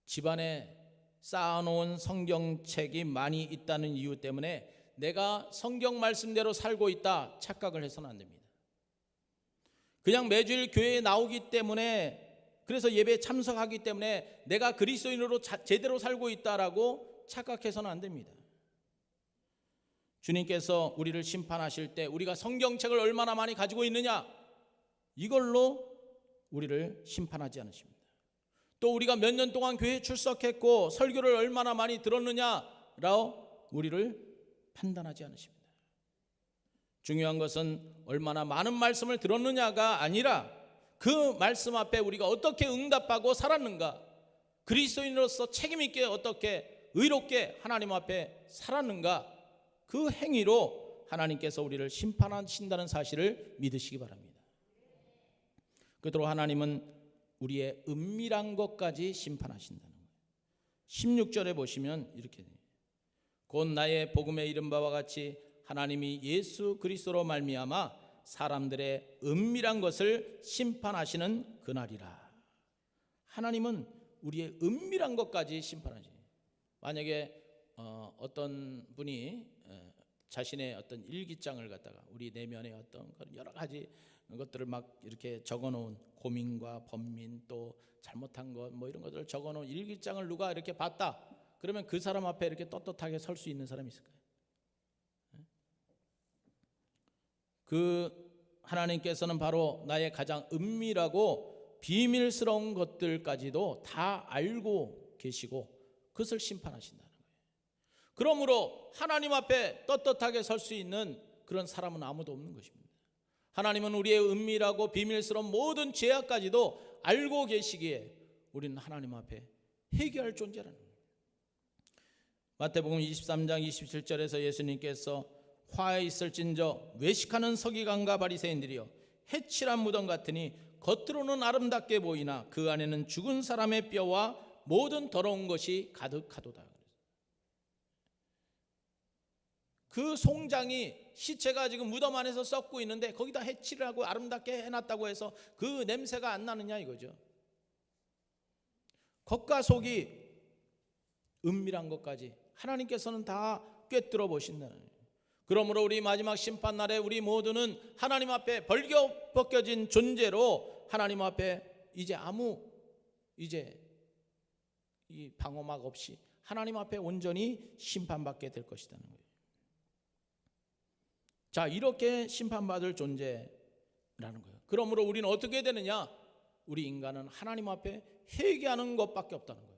집안에 쌓아놓은 성경책이 많이 있다는 이유 때문에 내가 성경 말씀대로 살고 있다 착각을 해서는 안 됩니다. 그냥 매주일 교회에 나오기 때문에, 그래서 예배에 참석하기 때문에 내가 그리스도인으로 제대로 살고 있다라고 착각해서는 안 됩니다. 주님께서 우리를 심판하실 때 우리가 성경책을 얼마나 많이 가지고 있느냐, 이걸로 우리를 심판하지 않으십니다. 또 우리가 몇 년 동안 교회에 출석했고 설교를 얼마나 많이 들었느냐라고 우리를 판단하지 않으십니다. 중요한 것은 얼마나 많은 말씀을 들었느냐가 아니라 그 말씀 앞에 우리가 어떻게 응답하고 살았는가, 그리스도인으로서 책임있게 어떻게 의롭게 하나님 앞에 살았는가, 그 행위로 하나님께서 우리를 심판하신다는 사실을 믿으시기 바랍니다. 그대로 하나님은 우리의 은밀한 것까지 심판하신다는 거예요. 16절에 보시면 이렇게 돼요. 곧 나의 복음에 이른 바와 같이 하나님이 예수 그리스도로 말미암아 사람들의 은밀한 것을 심판하시는 그날이라. 하나님은 우리의 은밀한 것까지 심판하시죠. 만약에 어떤 분이 자신의 어떤 일기장을 갖다가 우리 내면의 어떤 여러 가지 것들을 막 이렇게 적어놓은 고민과 번민 또 잘못한 것 뭐 이런 것들을 적어놓은 일기장을 누가 이렇게 봤다 그러면 그 사람 앞에 이렇게 떳떳하게 설 수 있는 사람이 있을까요? 그 하나님께서는 바로 나의 가장 은밀하고 비밀스러운 것들까지도 다 알고 계시고 그것을 심판하신다는 거예요. 그러므로 하나님 앞에 떳떳하게 설 수 있는 그런 사람은 아무도 없는 것입니다. 하나님은 우리의 은밀하고 비밀스러운 모든 죄악까지도 알고 계시기에 우리는 하나님 앞에 회개할 존재라는 거예요. 마태복음 23장 27절에서 예수님께서 화에 있을진저 외식하는 서기관과 바리새인들이여 해칠한 무덤 같으니 겉으로는 아름답게 보이나 그 안에는 죽은 사람의 뼈와 모든 더러운 것이 가득하도다. 그 송장이 시체가 지금 무덤 안에서 썩고 있는데 거기다 해칠을 하고 아름답게 해놨다고 해서 그 냄새가 안 나느냐 이거죠. 겉과 속이 은밀한 것까지 하나님께서는 다 꿰뚫어 보신다는 거예요. 그러므로 우리 마지막 심판날에 우리 모두는 하나님 앞에 벗겨진 존재로 하나님 앞에 이제 이 방어막 없이 하나님 앞에 온전히 심판받게 될 것이라는 거예요. 자, 이렇게 심판받을 존재라는 거예요. 그러므로 우리는 어떻게 되느냐? 우리 인간은 하나님 앞에 회개하는 것밖에 없다는 거예요.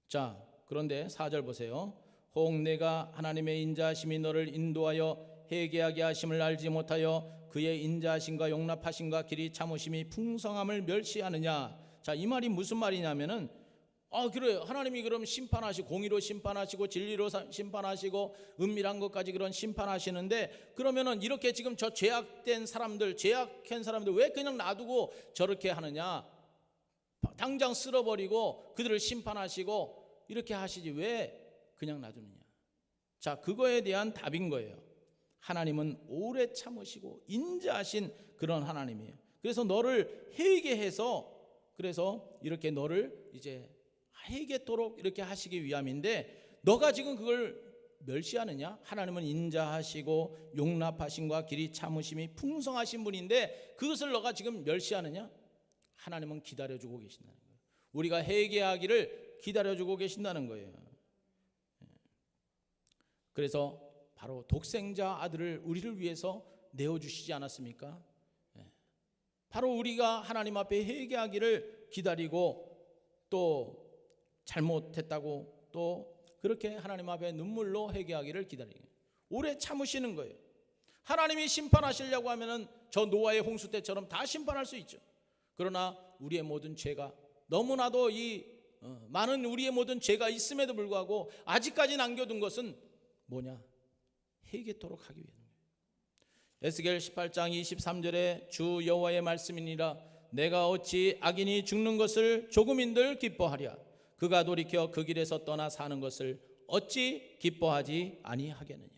자, 그런데 4절 보세요. 혹 내가 하나님의 인자하심이 너를 인도하여 회개하게 하심을 알지 못하여 그의 인자하심과 용납하심과 길이 참으심이 풍성함을 멸시하느냐. 자, 이 말이 무슨 말이냐면은 그래요. 하나님이 그럼 심판하시고 공의로 심판하시고 진리로 심판하시고 은밀한 것까지 그런 심판하시는데 그러면은 이렇게 지금 저 죄악한 사람들 왜 그냥 놔두고 저렇게 하느냐? 당장 쓸어버리고 그들을 심판하시고 이렇게 하시지 왜 그냥 놔두느냐? 자, 그거에 대한 답인 거예요. 하나님은 오래 참으시고 인자하신 그런 하나님이에요. 그래서 너를 회개해서 그래서 이렇게 너를 이제 회개토록 이렇게 하시기 위함인데 너가 지금 그걸 멸시하느냐? 하나님은 인자하시고 용납하심과 길이 참으심이 풍성하신 분인데 그것을 너가 지금 멸시하느냐? 하나님은 기다려주고 계신다는 거예요. 우리가 회개하기를 기다려주고 계신다는 거예요. 그래서 바로 독생자 아들을 우리를 위해서 내어주시지 않았습니까? 바로 우리가 하나님 앞에 회개하기를 기다리고 또 잘못했다고 또 그렇게 하나님 앞에 눈물로 회개하기를 기다리는 거예요. 오래 참으시는 거예요. 하나님이 심판하시려고 하면은 저 노아의 홍수 때처럼 다 심판할 수 있죠. 그러나 우리의 모든 죄가 너무나도 많은 우리의 모든 죄가 있음에도 불구하고 아직까지 남겨둔 것은 뭐냐? 회개토록 하기 위한 거예요. 에스겔 18장 23절에 주 여호와의 말씀이니라 내가 어찌 악인이 죽는 것을 조금인들 기뻐하랴 그가 돌이켜 그 길에서 떠나 사는 것을 어찌 기뻐하지 아니하겠느냐.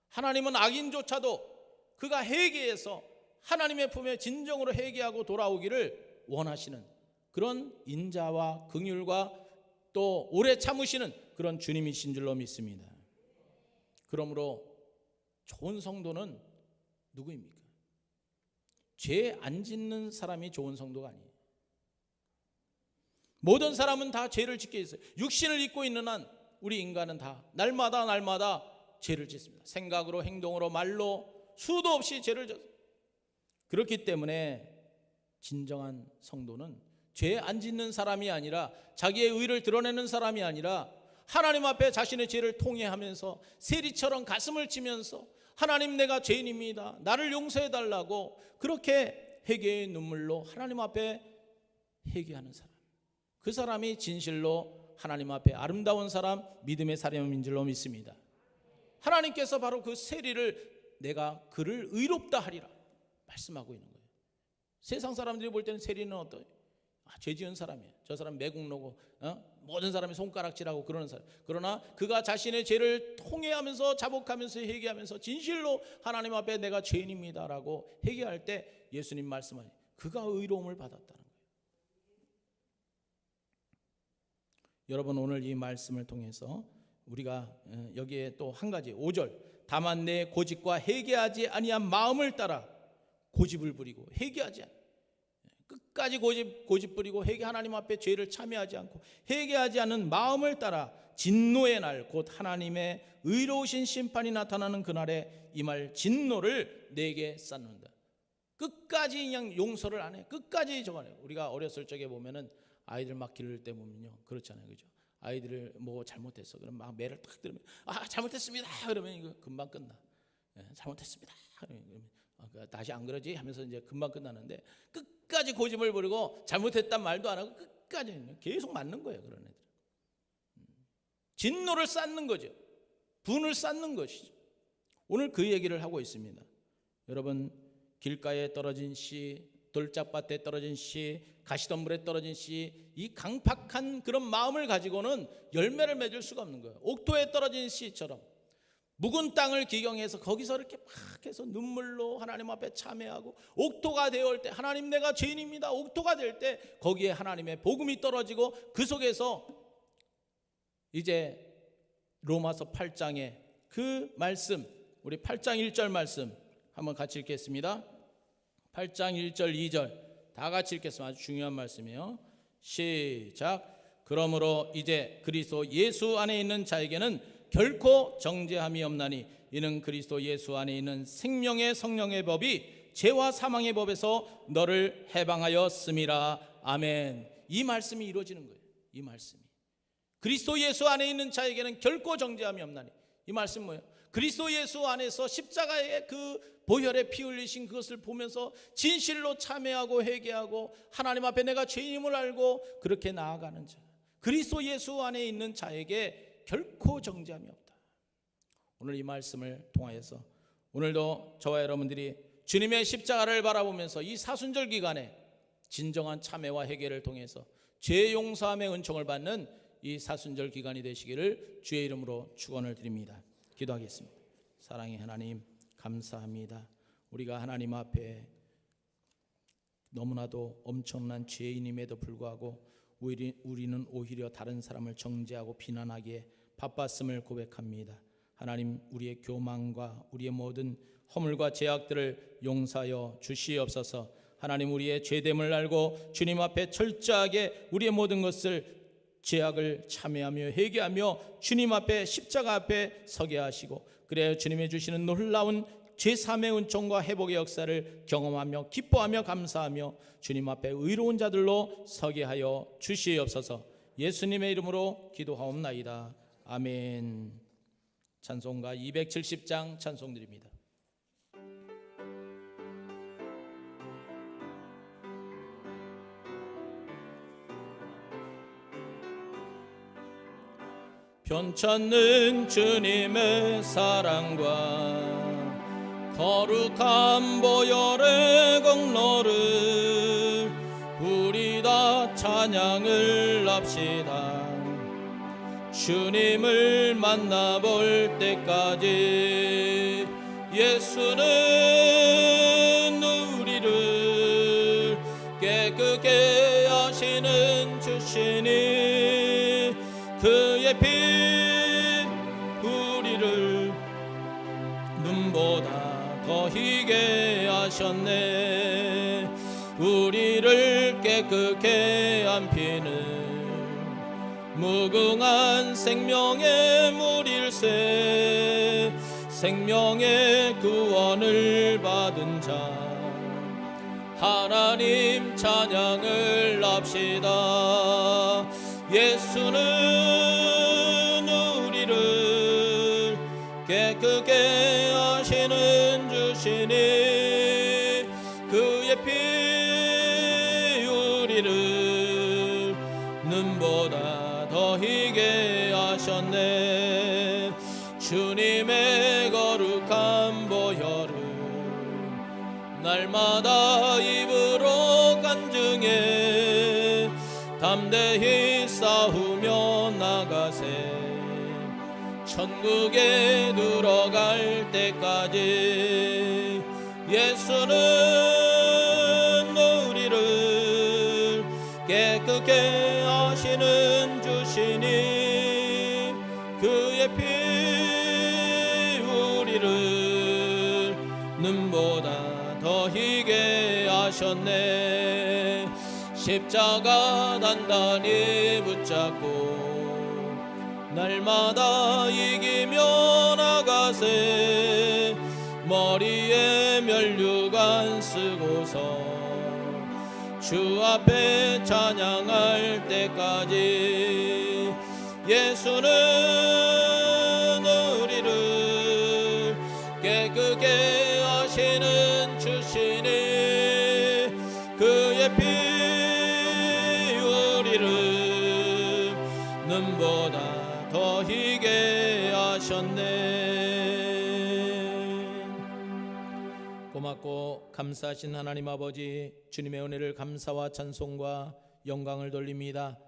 하나님은 악인조차도 그가 회개해서 하나님의 품에 진정으로 회개하고 돌아오기를 원하시는 그런 인자와 긍휼과 또 오래 참으시는 그런 주님이신 줄로 믿습니다. 그러므로 좋은 성도는 누구입니까? 죄 안 짓는 사람이 좋은 성도가 아니에요. 모든 사람은 다 죄를 짓게 있어요. 육신을 입고 있는 한 우리 인간은 다 날마다 죄를 짓습니다. 생각으로 행동으로 말로 수도 없이 죄를 졌어요. 그렇기 때문에 진정한 성도는 죄 안 짓는 사람이 아니라 자기의 의를 드러내는 사람이 아니라 하나님 앞에 자신의 죄를 통회하면서 세리처럼 가슴을 치면서 하나님 내가 죄인입니다. 나를 용서해 달라고 그렇게 회개의 눈물로 하나님 앞에 회개하는 사람. 그 사람이 진실로 하나님 앞에 아름다운 사람, 믿음의 사람인 줄로 믿습니다. 하나님께서 바로 그 세리를 내가 그를 의롭다 하리라 말씀하고 있는 거예요. 세상 사람들이 볼 때는 세리는 어떠해요? 죄 지은 사람이에요. 저 사람 매국노고 모든 사람이 손가락질하고 그러는 사람. 그러나 그가 자신의 죄를 통회하면서 자복하면서 회개하면서 진실로 하나님 앞에 내가 죄인입니다라고 회개할 때 예수님 말씀하니 그가 의로움을 받았다는 거예요. 여러분 오늘 이 말씀을 통해서 우리가 여기에 또 한 가지 5절 다만 내 고집과 회개하지 아니한 마음을 따라 고집을 부리고 회개하지 않아 끝까지 고집 부리고 하나님 앞에 죄를 참여하지 않고 회개하지 않는 마음을 따라 진노의 날, 곧 하나님의 의로우신 심판이 나타나는 그날에 임할 진노를 내게 쌓는다. 끝까지 그냥 용서를 안 해. 끝까지 저거 안 해. 우리가 어렸을 적에 보면은 아이들 막 기를 때 보면요, 그렇잖아요, 그죠? 아이들을 뭐 잘못했어, 그럼 막 매를 탁 들으면 잘못했습니다. 그러면 이거 금방 끝나. 잘못했습니다. 그러면 다시 안 그러지 하면서 이제 금방 끝나는데, 끝까지 고집을 부리고 잘못했단 말도 안 하고 끝까지 계속 맞는 거예요, 그런 애들. 진노를 쌓는 거죠. 분을 쌓는 것이죠. 오늘 그 얘기를 하고 있습니다. 여러분, 길가에 떨어진 씨, 돌짝밭에 떨어진 씨, 가시덤불에 떨어진 씨, 이 강팍한 그런 마음을 가지고는 열매를 맺을 수가 없는 거예요. 옥토에 떨어진 씨처럼 묵은 땅을 기경해서 거기서 이렇게 막 해서 눈물로 하나님 앞에 참회하고, 옥토가 되어올 때 하나님 내가 죄인입니다, 옥토가 될 때 거기에 하나님의 복음이 떨어지고, 그 속에서 이제 로마서 8장의 그 말씀, 우리 8장 1절 말씀 한번 같이 읽겠습니다. 8장 1절 2절 다 같이 읽겠습니다. 아주 중요한 말씀이에요. 시작. 그러므로 이제 그리스도 예수 안에 있는 자에게는 결코 정죄함이 없나니, 이는 그리스도 예수 안에 있는 생명의 성령의 법이 죄와 사망의 법에서 너를 해방하였음이라. 아멘. 이 말씀이 이루어지는 거예요. 이 말씀이 그리스도 예수 안에 있는 자에게는 결코 정죄함이 없나니. 이 말씀 뭐예요? 그리스도 예수 안에서 십자가의 그 보혈의 피 흘리신 그것을 보면서 진실로 참회하고 회개하고 하나님 앞에 내가 죄인임을 알고 그렇게 나아가는 자, 그리스도 예수 안에 있는 자에게 결코 정죄함이 없다. 오늘 이 말씀을 통하여서 오늘도 저와 여러분들이 주님의 십자가를 바라보면서 이 사순절 기간에 진정한 참회와 회개를 통해서 죄 용서함의 은총을 받는 이 사순절 기간이 되시기를 주의 이름으로 축원을 드립니다. 기도하겠습니다. 사랑의 하나님, 감사합니다. 우리가 하나님 앞에 너무나도 엄청난 죄인임에도 불구하고 우리는 오히려 다른 사람을 정죄하고 비난하기에 바빴음을 고백합니다. 하나님, 우리의 교만과 우리의 모든 허물과 죄악들을 용서하여 주시옵소서. 하나님, 우리의 죄됨을 알고 주님 앞에 철저하게 우리의 모든 것을 죄악을 참회하며 회개하며 주님 앞에 십자가 앞에 서게 하시고, 그래야 주님이 주시는 놀라운 죄사함의 은총과 회복의 역사를 경험하며 기뻐하며 감사하며 주님 앞에 의로운 자들로 서게 하여 주시옵소서. 예수님의 이름으로 기도하옵나이다. 아멘. 찬송가 270장 찬송드립니다. 편찮는 주님의 사랑과 거룩한 보혈의 공로를 우리 다 찬양을 합시다. 주님을 만나볼 때까지 예수는 우리를 깨끗게 하시는 주시니, 그의 피 우리를 눈보다 더 희게 하셨네. 우리를 깨끗게 한 피는 무궁한 생명의 물일세. 생명의 구원을 받은 자 하나님 찬양을 합시다. 예수는 우리를 깨끗게 하시는 주시니, 그의 피 우리를 눈보다 더 희게 하셨네. 주님의 거룩한 보혈을 날마다 입으로 간증해 담대히 싸우며 나가세. 천국에 들어갈 때까지 예수는 우리를 깨끗게 하시는 주시니, 그의 피 우리를 눈보다 더 희게 하셨네. 십자가 단단히 붙잡고 날마다 이기며 나가세. 머리에 면류관 쓰고서 주 앞에 찬양할 때까지 예수는 우리를 깨끗게 하시는 주시니 그의 피 우리를 눈보다 더 희게 하셨네. 고맙고 감사하신 하나님 아버지, 주님의 은혜를 감사와 찬송과 영광을 돌립니다.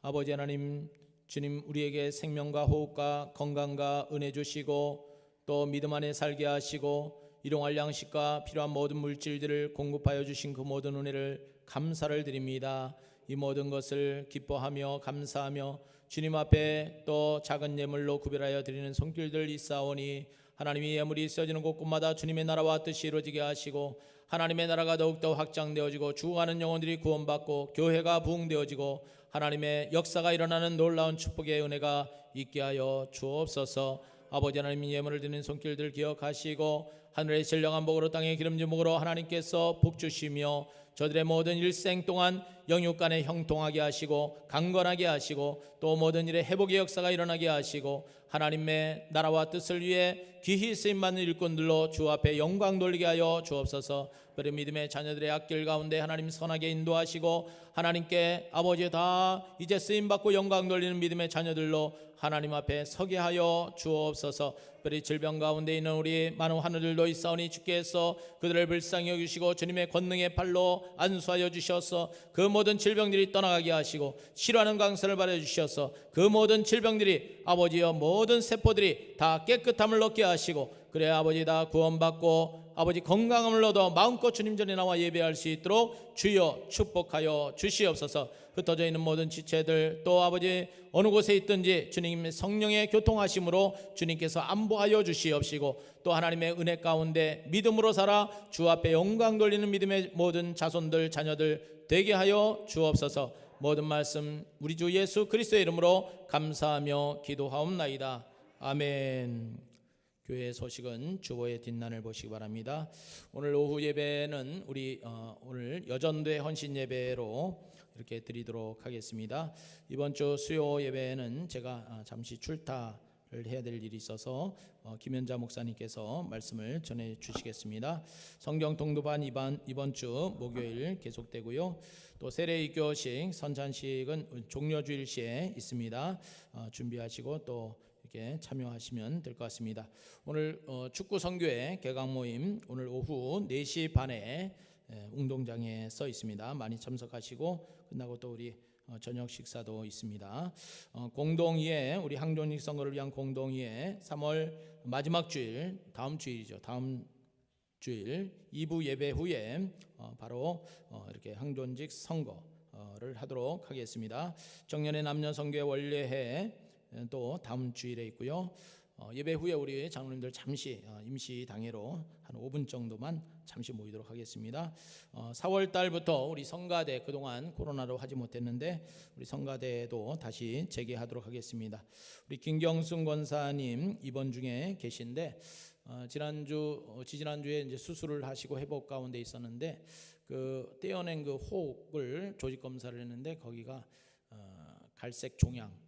아버지 하나님, 주님 우리에게 생명과 호흡과 건강과 은혜 주시고 또 믿음 안에 살게 하시고 일용할 양식과 필요한 모든 물질들을 공급하여 주신 그 모든 은혜를 감사를 드립니다. 이 모든 것을 기뻐하며 감사하며 주님 앞에 또 작은 예물로 구별하여 드리는 손길들 있사오니 하나님이 예물이 쓰여지는 곳곳마다 주님의 나라와 뜻이 이루어지게 하시고 하나님의 나라가 더욱더 확장되어지고 죽어가는 영혼들이 구원받고 교회가 부흥되어지고 하나님의 역사가 일어나는 놀라운 축복의 은혜가 있게 하여 주옵소서. 아버지 하나님, 예물을 드리는 손길들 기억하시고 하늘의 신령한 복으로 땅의 기름진 복으로 하나님께서 복 주시며 저들의 모든 일생 동안 영육간에 형통하게 하시고 강건하게 하시고 또 모든 일에 회복의 역사가 일어나게 하시고 하나님의 나라와 뜻을 위해 귀히 쓰임받는 일꾼들로 주 앞에 영광 돌리게 하여 주옵소서. 그런 믿음의 자녀들의 앞길 가운데 하나님 선하게 인도하시고 하나님께 아버지 다 이제 쓰임받고 영광 돌리는 믿음의 자녀들로 하나님 앞에 서게 하여 주옵소서. 특별히 질병 가운데 있는 우리 많은 환우들도 있사오니 주께서 그들을 불쌍히 여기시고 주님의 권능의 팔로 안수하여 주셔서 그 모든 질병들이 떠나가게 하시고 치료하는 강선을 받아 주셔서 그 모든 질병들이 아버지여 모든 세포들이 다 깨끗함을 얻게 하시고 그래 아버지 다 구원받고 아버지 건강함을 얻어 마음껏 주님 전에 나와 예배할 수 있도록 주여 축복하여 주시옵소서. 흩어져 있는 모든 지체들 또 아버지 어느 곳에 있든지 주님의 성령의 교통하심으로 주님께서 안보하여 주시옵시고 또 하나님의 은혜 가운데 믿음으로 살아 주 앞에 영광 돌리는 믿음의 모든 자손들 자녀들 되게 하여 주옵소서. 모든 말씀 우리 주 예수 그리스도의 이름으로 감사하며 기도하옵나이다. 아멘. 교회 소식은 주보의 뒷난을 보시기 바랍니다. 오늘 오후 예배는 우리 오늘 여전도의 헌신 예배로 이렇게 드리도록 하겠습니다. 이번 주 수요 예배는 제가 잠시 출타를 해야 될 일이 있어서 김현자 목사님께서 말씀을 전해 주시겠습니다. 성경 통도반 이번 주 목요일 계속되고요. 또 세례이교식 선찬식은 종료주일 시에 있습니다. 준비하시고 또 이렇게 참여하시면 될 것 같습니다. 오늘 축구 선교회 개강 모임 오늘 오후 4시 반에 운동장에 써 있습니다. 많이 참석하시고 끝나고 또 우리 저녁 식사도 있습니다. 공동의회 우리 항존직 선거를 위한 공동의회 3월 마지막 주일 다음 주일이죠. 다음 주일 2부 예배 후에 바로 이렇게 항존직 선거를 하도록 하겠습니다. 청년의 남녀 선교회 원례회 또 다음 주일에 있고요. 예배 후에 우리 장로님들 잠시 임시 당회로 한 5분 정도만 잠시 모이도록 하겠습니다. 4월 달부터 우리 성가대 그동안 코로나로 하지 못했는데 우리 성가대도 다시 재개하도록 하겠습니다. 우리 김경순 권사님 입원 중에 계신데 지지난주에 이제 수술을 하시고 회복 가운데 있었는데 그 떼어낸 그 혹을 조직 검사를 했는데 거기가 갈색 종양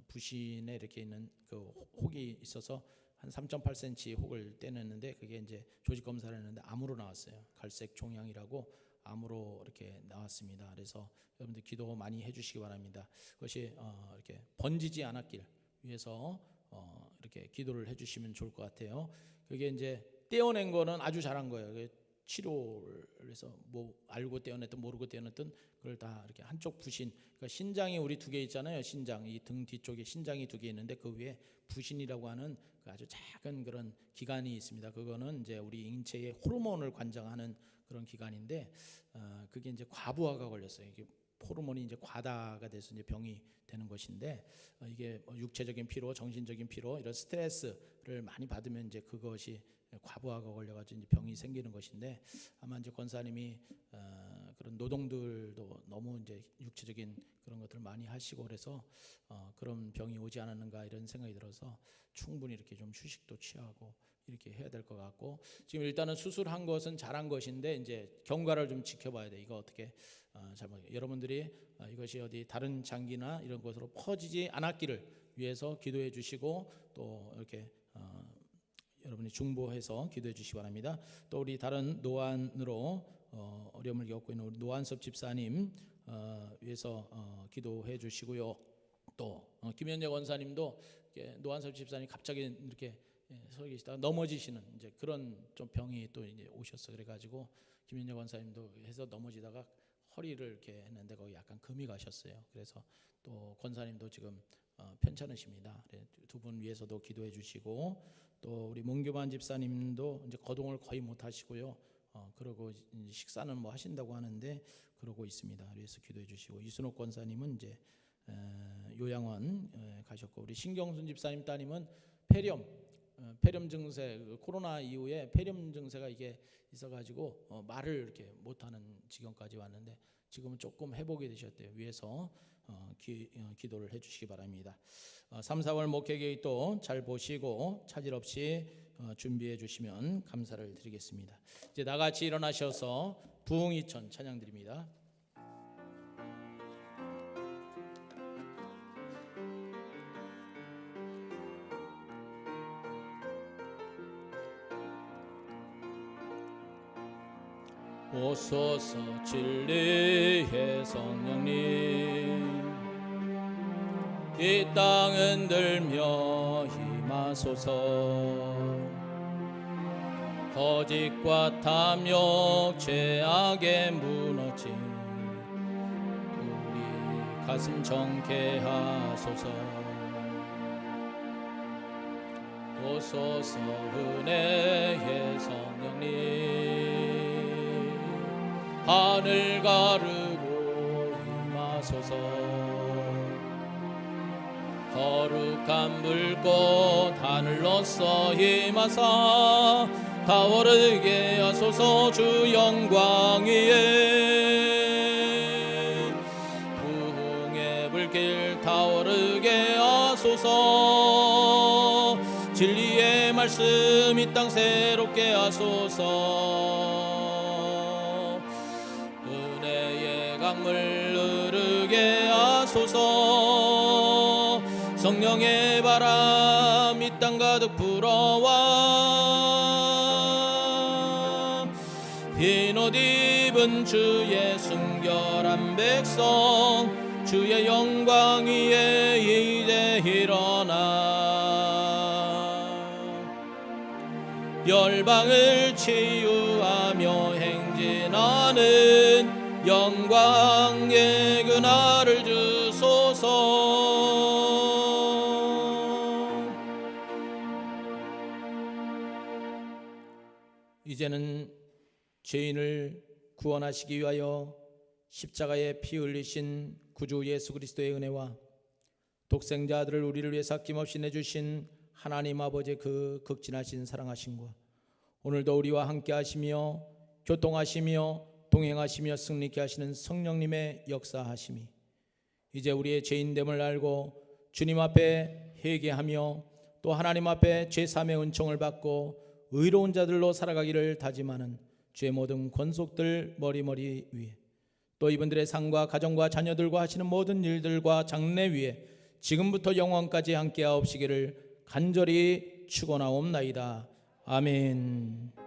부신에 이렇게 있는 그 혹이 있어서 한 3.8cm 혹을 떼냈는데 그게 이제 조직 검사를 했는데 암으로 나왔어요. 갈색 종양이라고 암으로 이렇게 나왔습니다. 그래서 여러분들 기도 많이 해주시기 바랍니다. 그것이 이렇게 번지지 않았길 위해서 이렇게 기도를 해주시면 좋을 것 같아요. 그게 이제 떼어낸 거는 아주 잘한 거예요. 치료를 해서 뭐 알고 떼어냈든 모르고 떼어냈든 그걸 다 이렇게 한쪽 부신, 그러니까 신장이 우리 2개 있잖아요. 신장, 이 등 뒤쪽에 신장이 2개 있는데 그 위에 부신이라고 하는 그 아주 작은 그런 기관이 있습니다. 그거는 이제 우리 인체의 호르몬을 관장하는 그런 기관인데 그게 이제 과부하가 걸렸어요. 이게 호르몬이 이제 과다가 돼서 이제 병이 되는 것인데 이게 육체적인 피로, 정신적인 피로 이런 스트레스를 많이 받으면 이제 그것이 과부하가 걸려가지고 이제 병이 생기는 것인데 아마 이제 권사님이 그런 노동들도 너무 이제 육체적인 그런 것들을 많이 하시고 그래서 그런 병이 오지 않았는가 이런 생각이 들어서 충분히 이렇게 좀 휴식도 취하고 이렇게 해야 될 것 같고, 지금 일단은 수술한 것은 잘한 것인데 이제 경과를 좀 지켜봐야 돼. 이거 어떻게 여러분들이 이것이 어디 다른 장기나 이런 것으로 퍼지지 않았기를 위해서 기도해 주시고, 또 이렇게 여러분이 중보해서 기도해 주시기 바랍니다. 또 우리 다른 노안으로 어려움을 겪고 있는 우리 노안섭 집사님 위해서 기도해 주시고요. 또 김현재 권사님도 노안섭 집사님 갑자기 이렇게 서 계시다가 넘어지시는 이제 그런 좀 병이 또 이제 오셨어. 그래가지고 김현재 권사님도 해서 넘어지다가 허리를 이렇게 했는데 거기 약간 금이 가셨어요. 그래서 또 권사님도 지금 편찮으십니다. 두 분 위해서도 기도해 주시고, 또 우리 문규만 집사님도 이제 거동을 거의 못 하시고요. 그러고 이제 식사는 뭐 하신다고 하는데 그러고 있습니다. 그래서 기도해 주시고, 이순옥 권사님은 이제 요양원 가셨고, 우리 신경순 집사님 따님은 폐렴 증세, 코로나 이후에 폐렴 증세가 이게 있어가지고 말을 이렇게 못하는 지경까지 왔는데 지금은 조금 회복이 되셨대요. 위에서 기도를 해주시기 바랍니다. 3, 4월 목회계획 또 잘 보시고 차질 없이 준비해 주시면 감사를 드리겠습니다. 이제 나같이 일어나셔서 부흥이천 찬양 드립니다. 오소서 진리의 성령님, 이 땅 흔들며 임하소서. 거짓과 탐욕 죄악에 무너진 우리 가슴 정케 하소서. 오소서 은혜의 성령님, 하늘 가르고 임하소서. 거룩한 불꽃 하늘로서 임하사 타오르게 하소서. 주 영광 위에 부흥의 불길 타오르게 하소서. 진리의 말씀 이 땅 새롭게 하소서. 은혜의 강물 흐르게 하소서. 성령의 바람 이 땅 가득 불어와 흰 옷 입은 주의 순결한 백성, 주의 영광 위에 이제 일어나 열방을 치유하며 행진하는 영광의 그날을 주소서. 이제는 죄인을 구원하시기 위하여 십자가에 피 흘리신 구주 예수 그리스도의 은혜와 독생자 아들을 우리를 위해서 아낌없이 내주신 하나님 아버지의 그 극진하신 사랑하심과 오늘도 우리와 함께 하시며 교통하시며 동행하시며 승리케 하시는 성령님의 역사하심이 이제 우리의 죄인됨을 알고 주님 앞에 회개하며 또 하나님 앞에 죄사함의 은총을 받고 의로운 자들로 살아가기를 다짐하는 주의 모든 권속들 머리머리 위에, 또 이분들의 삶과 가정과 자녀들과 하시는 모든 일들과 장래 위에 지금부터 영원까지 함께 하옵시기를 간절히 축원하옵나이다. 아멘.